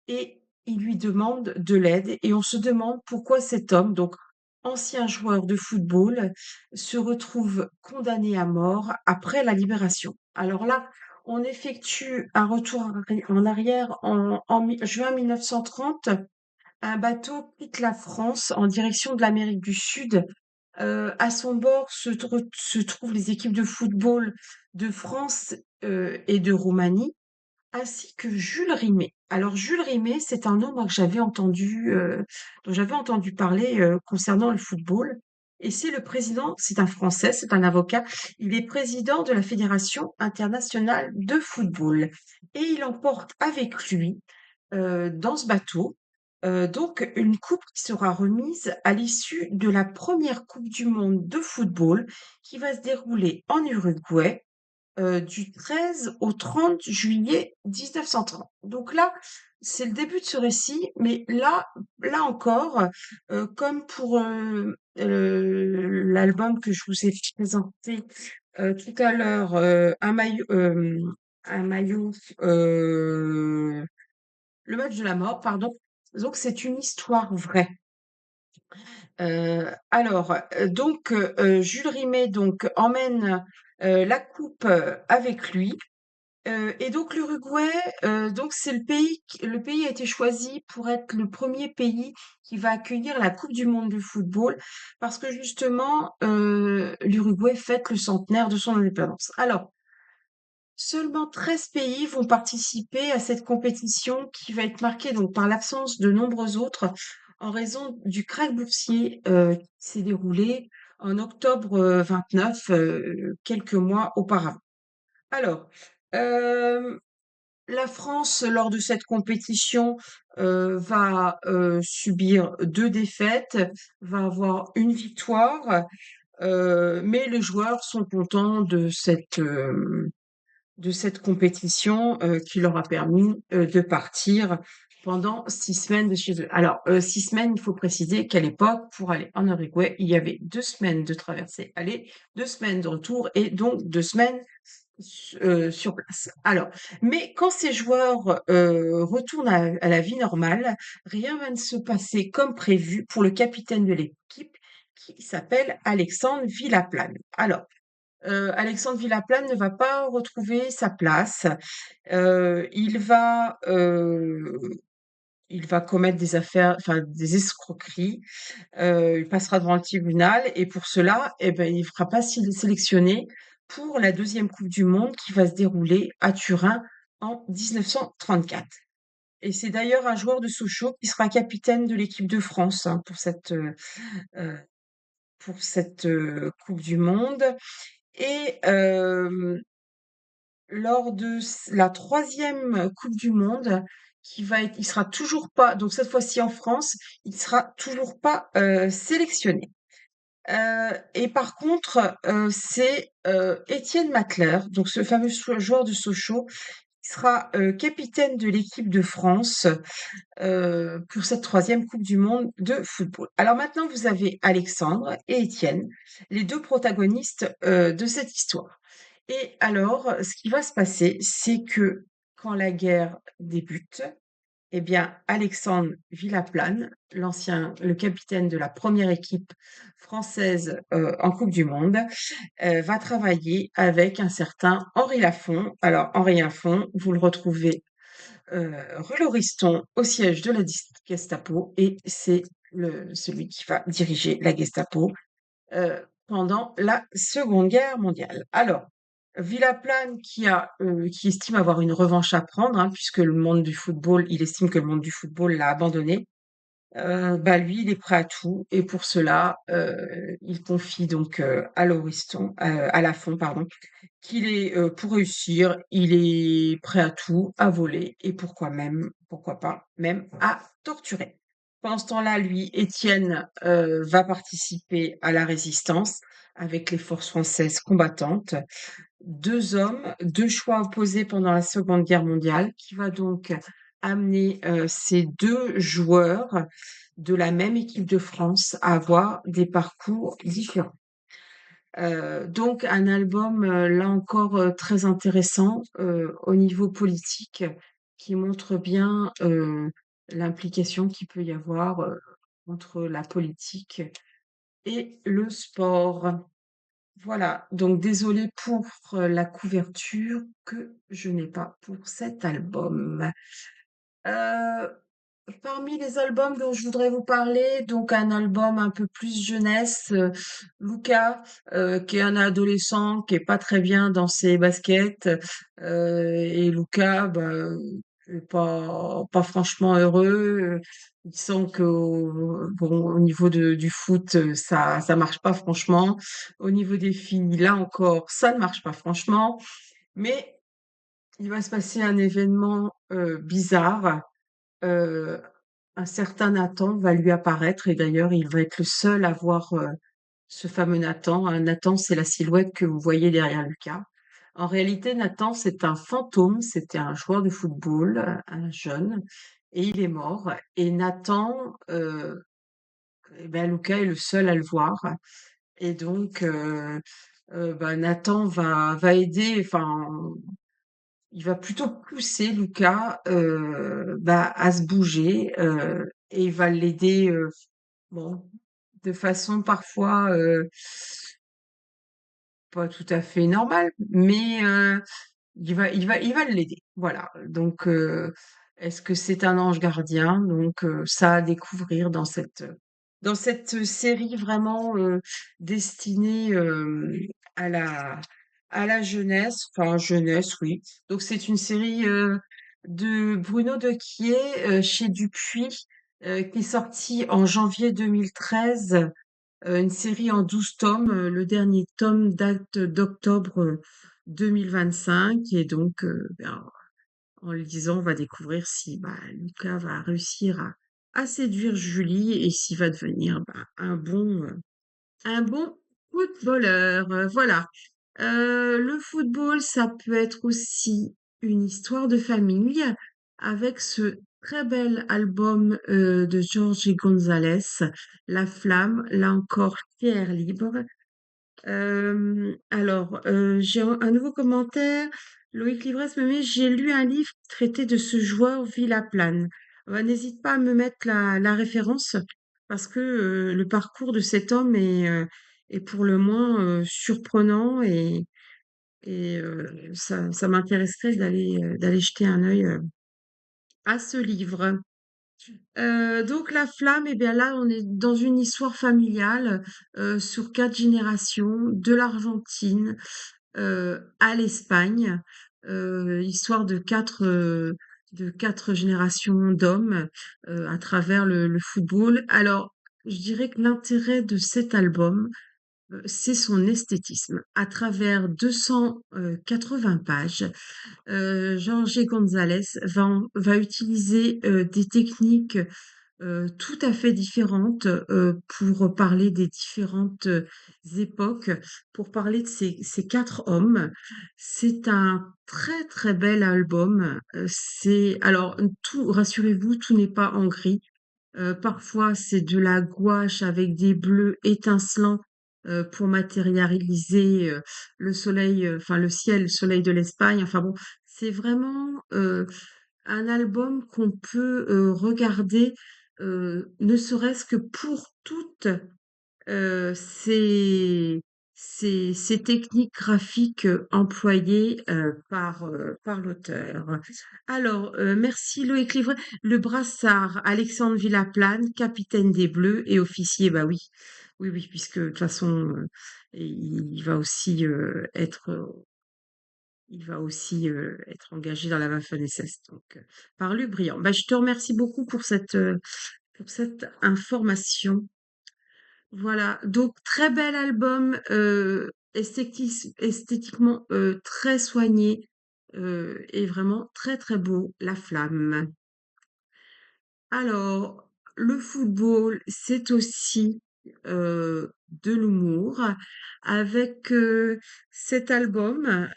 et il lui demande de l'aide et on se demande pourquoi cet homme, donc ancien joueur de football, se retrouve condamné à mort après la libération. Alors là, on effectue un retour en arrière en juin 1930. Un bateau quitte la France en direction de l'Amérique du Sud. À son bord se trouvent les équipes de football de France et de Roumanie. ainsi que Jules Rimet. Alors Jules Rimet, c'est un nom moi, que j'avais entendu, dont j'avais entendu parler concernant le football. Et c'est le président, c'est un Français, c'est un avocat. Il est président de la Fédération internationale de football. Et il emporte avec lui, dans ce bateau, donc une coupe qui sera remise à l'issue de la première Coupe du monde de football qui va se dérouler en Uruguay du 13 au 30 juillet 1930. Donc là, c'est le début de ce récit, mais là encore, comme pour l'album que je vous ai présenté tout à l'heure, un maillot, le match de la mort, pardon. Donc c'est une histoire vraie. Jules Rimet donc emmène la coupe avec lui. Et donc l'Uruguay, donc c'est le pays a été choisi pour être le premier pays qui va accueillir la Coupe du monde de football parce que justement, l'Uruguay fête le centenaire de son indépendance. Alors, seulement 13 pays vont participer à cette compétition qui va être marquée donc par l'absence de nombreux autres en raison du krach boursier, qui s'est déroulé en octobre, 29, quelques mois auparavant. Alors, hem la France, lors de cette compétition, va, subir 2 défaites, va avoir une victoire, mais les joueurs sont contents de cette compétition, qui leur a permis, de partir pendant 6 semaines de chez eux. Alors, 6 semaines, il faut préciser qu'à l'époque, pour aller en Uruguay, il y avait 2 semaines de traversée aller, 2 semaines de retour et donc 2 semaines sur place. Alors, mais quand ces joueurs retournent à la vie normale, rien va ne se passer comme prévu pour le capitaine de l'équipe qui s'appelle Alexandre Villaplane. Alors, Alexandre Villaplane ne va pas retrouver sa place. Euh, il va, euh, il va commettre des affaires, enfin des escroqueries. Il passera devant le tribunal et pour cela, eh ben, il ne fera pas sélectionné pour la deuxième Coupe du Monde qui va se dérouler à Turin en 1934. Et c'est d'ailleurs un joueur de Sochaux qui sera capitaine de l'équipe de France hein, euh, pour cette Coupe du Monde. Et lors de la troisième Coupe du Monde, il sera toujours pas, donc cette fois-ci en France, il sera toujours pas sélectionné. Et par contre, c'est Étienne Matler, donc ce fameux joueur de Sochaux, qui sera capitaine de l'équipe de France pour cette troisième Coupe du Monde de football. Alors maintenant, vous avez Alexandre et Étienne, les deux protagonistes de cette histoire. Et alors, ce qui va se passer, c'est que quand la guerre débute, eh bien, Alexandre Villaplane, le capitaine de la première équipe française en Coupe du Monde, va travailler avec un certain Henri Lafont. Alors, Henri Lafont, vous le retrouvez rue Lauriston au siège de la Gestapo et c'est celui qui va diriger la Gestapo pendant la Seconde Guerre mondiale. Alors, Villaplane qui estime avoir une revanche à prendre, hein, puisque le monde du football, il estime que le monde du football l'a abandonné. Bah lui, il est prêt à tout et pour cela, il confie donc à à Lafont, pardon, qu'il est pour réussir, il est prêt à tout, à voler et pourquoi pas, même à torturer. Pendant ce temps-là, lui, Étienne, va participer à la résistance avec les forces françaises combattantes. 2 hommes, 2 choix opposés pendant la Seconde Guerre mondiale, qui va donc amener ces 2 joueurs de la même équipe de France à avoir des parcours différents. Donc un album, là encore, très intéressant, au niveau politique, qui montre bien, l'implication qu'il peut y avoir, entre la politique et le sport. Voilà, donc désolée pour la couverture que je n'ai pas pour cet album. Parmi les albums dont je voudrais vous parler, donc un album un peu plus jeunesse, Luca, qui est un adolescent qui est pas très bien dans ses baskets, et Luca, bah, est pas franchement heureux. Il sent que bon, au niveau du foot, ça marche pas franchement. Au niveau des filles, là encore, ça ne marche pas franchement. Mais il va se passer un événement bizarre. Euh, un certain Nathan va lui apparaître et d'ailleurs il va être le seul à voir ce fameux Nathan. Nathan, c'est la silhouette que vous voyez derrière Lucas. En réalité, Nathan, c'est un fantôme, c'était un joueur de football, un jeune, et il est mort. Et Nathan, eh ben, Lucas est le seul à le voir. Et donc, ben, Nathan va aider, enfin, il va plutôt pousser Lucas bah, à se bouger et il va l'aider bon, de façon parfois pas tout à fait normale, mais il va l'aider. Voilà. Donc, est-ce que c'est un ange gardien? Donc, ça à découvrir dans cette série vraiment destinée à à la jeunesse, enfin jeunesse, oui. Donc, c'est une série de Bruno Dequier chez Dupuis qui est sortie en janvier 2013, une série en 12 tomes. Le dernier tome date d'octobre 2025 et donc ben, en le lisant, on va découvrir si bah, Lucas va réussir à séduire Julie et s'il va devenir bah, un bon footballeur. Voilà. Le football, ça peut être aussi une histoire de famille avec ce très bel album de Jorge González, La Flamme, là encore, Pierre libre. J'ai un nouveau commentaire. Loïc Livresse me met, j'ai lu un livre qui traitait de ce joueur Villaplane. N'hésite pas à me mettre la référence parce que le parcours de cet homme est pour le moins surprenant et ça m'intéresserait d'aller jeter un œil à ce livre. Donc la flamme, eh bien là, on est dans une histoire familiale sur 4 générations, de l'Argentine à l'Espagne, histoire de quatre générations d'hommes à travers le football. Alors, je dirais que l'intérêt de cet album, c'est son esthétisme. À travers 280 pages, Jorge González va utiliser des techniques tout à fait différentes pour parler des différentes époques, pour parler de ces 4 hommes. C'est un très très bel album. Alors tout, rassurez-vous, tout n'est pas en gris. Parfois, c'est de la gouache avec des bleus étincelants pour matérialiser le soleil, enfin le ciel, le soleil de l'Espagne. Enfin bon, c'est vraiment un album qu'on peut regarder, ne serait-ce que pour toutes ces techniques graphiques employées par l'auteur. Alors, merci Loïc Livret. Le brassard, Alexandre Villaplane, capitaine des Bleus et officier, bah oui, oui, oui, puisque de toute façon, il va aussi être engagé dans la Waffen-SS. Donc, par Luc Briand. Bah, je te remercie beaucoup pour cette information. Voilà, donc très bel album, esthétiquement très soigné et vraiment très très beau, La Flamme. Alors, le football, c'est aussi de l'humour avec cet album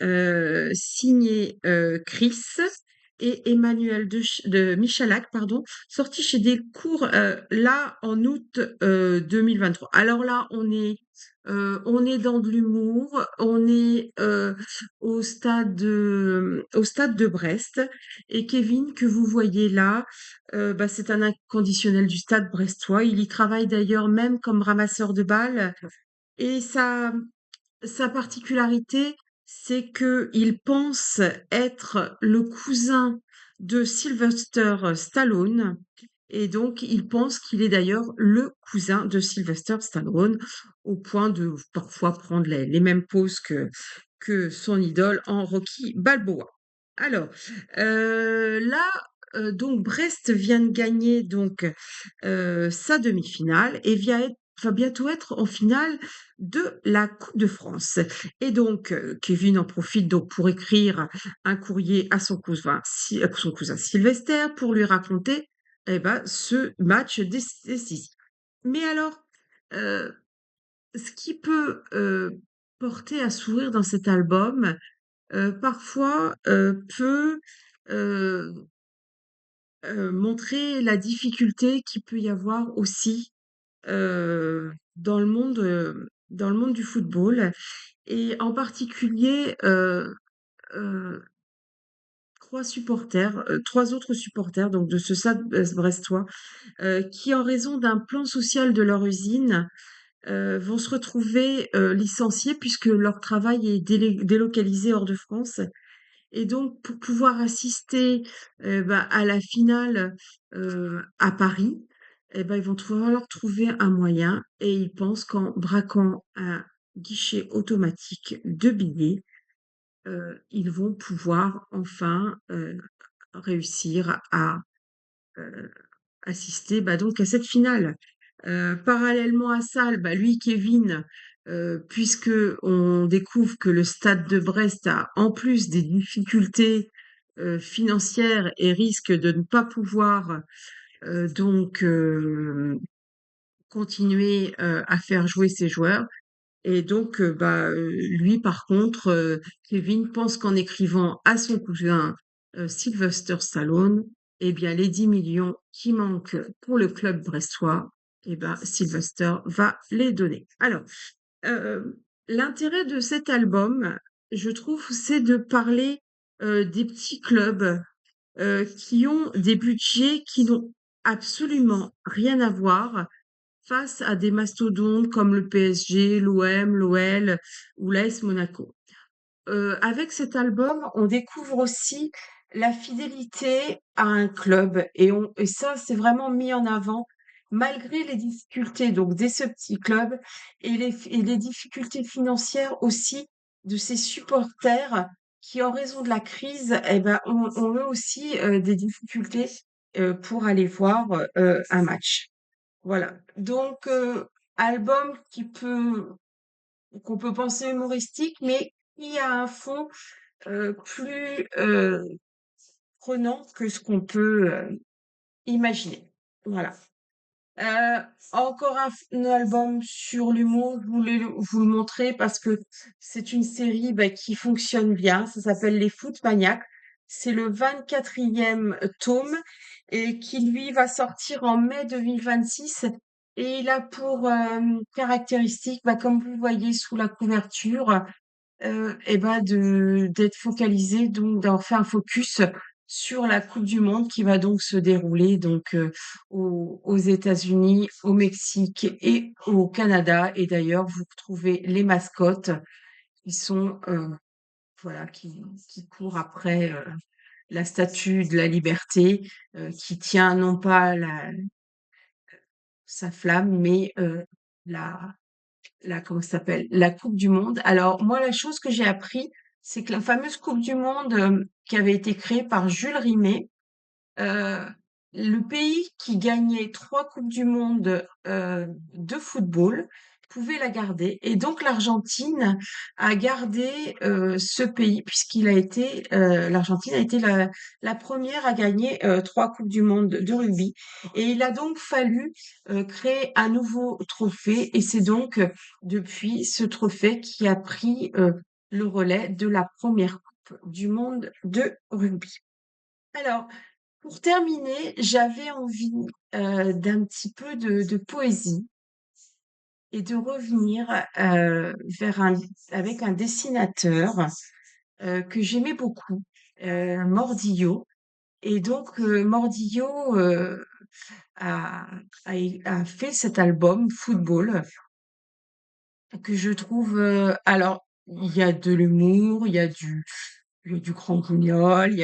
signé Chris et Emmanuel de Michalak, pardon, sorti chez Delcourt là en août 2023. Alors là, on est dans de l'humour, on est au stade de Brest. Et Kevin, que vous voyez là, bah, c'est un inconditionnel du Stade brestois. Il y travaille d'ailleurs même comme ramasseur de balles. Et sa particularité, c'est que il pense être le cousin de Sylvester Stallone. et donc il pense qu'il est d'ailleurs le cousin de Sylvester Stallone, au point de parfois prendre les mêmes poses que son idole en Rocky Balboa. Alors, là, donc Brest vient de gagner donc, sa demi-finale et va bientôt être en finale de la Coupe de France. Et donc, Kevin en profite donc pour écrire un courrier à son cousin Sylvester pour lui raconter, eh ben, ce match décisif. Mais alors, heu, ce qui peut, porter à sourire dans cet album, parfois, peut, heu montrer la difficulté qu'il peut y avoir aussi, dans le monde du football, et en particulier, heu, 3 autres supporters donc de ce stade brestois, qui en raison d'un plan social de leur usine, vont se retrouver, licenciés puisque leur travail est délocalisé hors de France. Et donc pour pouvoir assister, à la finale, à Paris, et ben, ils vont falloir trouver un moyen, et ils pensent qu'en braquant un guichet automatique de billets, ils vont pouvoir enfin, réussir à, heu, assister, donc à cette finale. Parallèlement à ça, lui, Kevin, puisque on découvre que le Stade de Brest a en plus des difficultés, financières, et risque de ne pas pouvoir, donc continuer, à faire jouer ses joueurs. Et donc, lui par contre, Kevin pense qu'en écrivant à son cousin, Sylvester Stallone, eh bien les 10 millions qui manquent pour le club brestois, eh ben, Sylvester va les donner. Alors, l'intérêt de cet album, je trouve, c'est de parler, des petits clubs, qui ont des budgets qui n'ont absolument rien à voir face à des mastodontes comme le PSG, l'OM, l'OL ou l'AS Monaco. Avec cet album, on découvre aussi la fidélité à un club, et ça, c'est vraiment mis en avant malgré les difficultés donc de ce petit club, et les difficultés financières aussi de ses supporters qui, en raison de la crise, eh ben, ont eux aussi, des difficultés, pour aller voir, un match. Voilà, donc album qu'on peut penser humoristique, mais qui a un fond, plus, prenant que ce qu'on peut, imaginer. Voilà. Heu, Encore un album sur l'humour, je voulais vous le montrer parce que c'est une série, qui fonctionne bien. Ça s'appelle Les Foot Maniacs. C'est le 24e tome, et qui lui va sortir en mai 2026, et il a pour, caractéristique, comme vous voyez sous la couverture, de d'être focalisé, donc d'avoir fait un focus sur la coupe du monde qui va donc se dérouler donc, aux États-Unis, au Mexique et au Canada. Et d'ailleurs, vous retrouvez les mascottes qui sont, voilà, qui courent après, la statue de la liberté, qui tient non pas sa flamme, mais, la comment ça s'appelle? La coupe du monde. Alors moi, la chose que j'ai appris, c'est que la fameuse coupe du monde, qui avait été créée par Jules Rimet, Heu, le pays qui gagnait 3 coupes du monde, de football pouvait la garder, et donc l'Argentine a gardé, ce pays puisqu'il a été, l'Argentine a été la 1re à gagner, 3 coupes du monde de rugby, et il a donc fallu, créer un nouveau trophée, et c'est donc, depuis ce trophée qui a pris, le relais de la 1re coupe du monde de rugby. Alors, pour terminer, j'avais envie, d'un petit peu de poésie, et de revenir, vers un dessinateur, que j'aimais beaucoup, Mordillo. Et donc, Mordillo, a a fait cet album Football, que je trouve, alors il y a de l'humour, il y a il y a du Grand Guignol,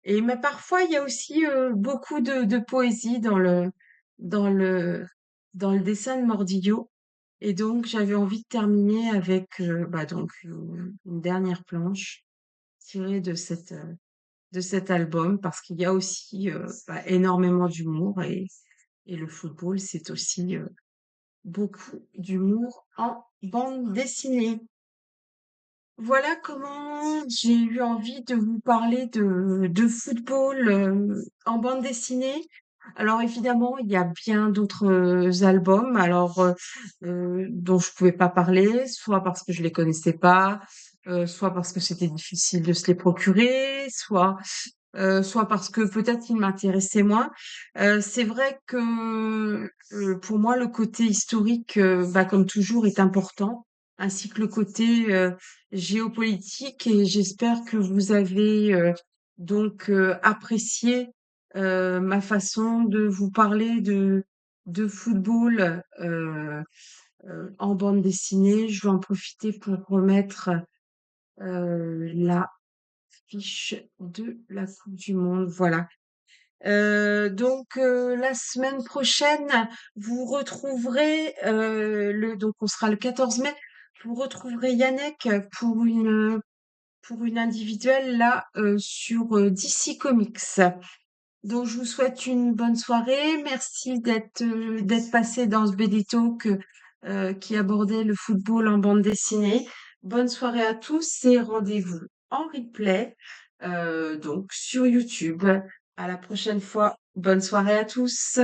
mais parfois il y a aussi beaucoup de poésie dans le dans le dessin de Mordillo. Et donc j'avais envie de terminer avec donc une dernière planche tirée de cet album parce qu'il y a aussi énormément d'humour et le football c'est aussi beaucoup d'humour en bande dessinée. Voilà comment j'ai eu envie de vous parler de football en bande dessinée. Alors évidemment, il y a bien d'autres albums, dont je pouvais pas parler, soit parce que je les connaissais pas, soit parce que c'était difficile de se les procurer, soit parce que peut-être il m'intéressait moins. C'est vrai que pour moi, le côté historique, comme toujours, est important, ainsi que le côté géopolitique. Et j'espère que vous avez apprécié ma façon de vous parler de football en bande dessinée. Je vais en profiter pour remettre la fiche de la Coupe du Monde. Voilà. La semaine prochaine, vous retrouverez on sera le 14 mai, vous retrouverez Yannick pour une individuelle là sur DC Comics. Donc je vous souhaite une bonne soirée. Merci d'être passé dans ce BD Talk qui abordait le football en bande dessinée. Bonne soirée à tous et rendez-vous en replay donc sur YouTube. À la prochaine fois. Bonne soirée à tous.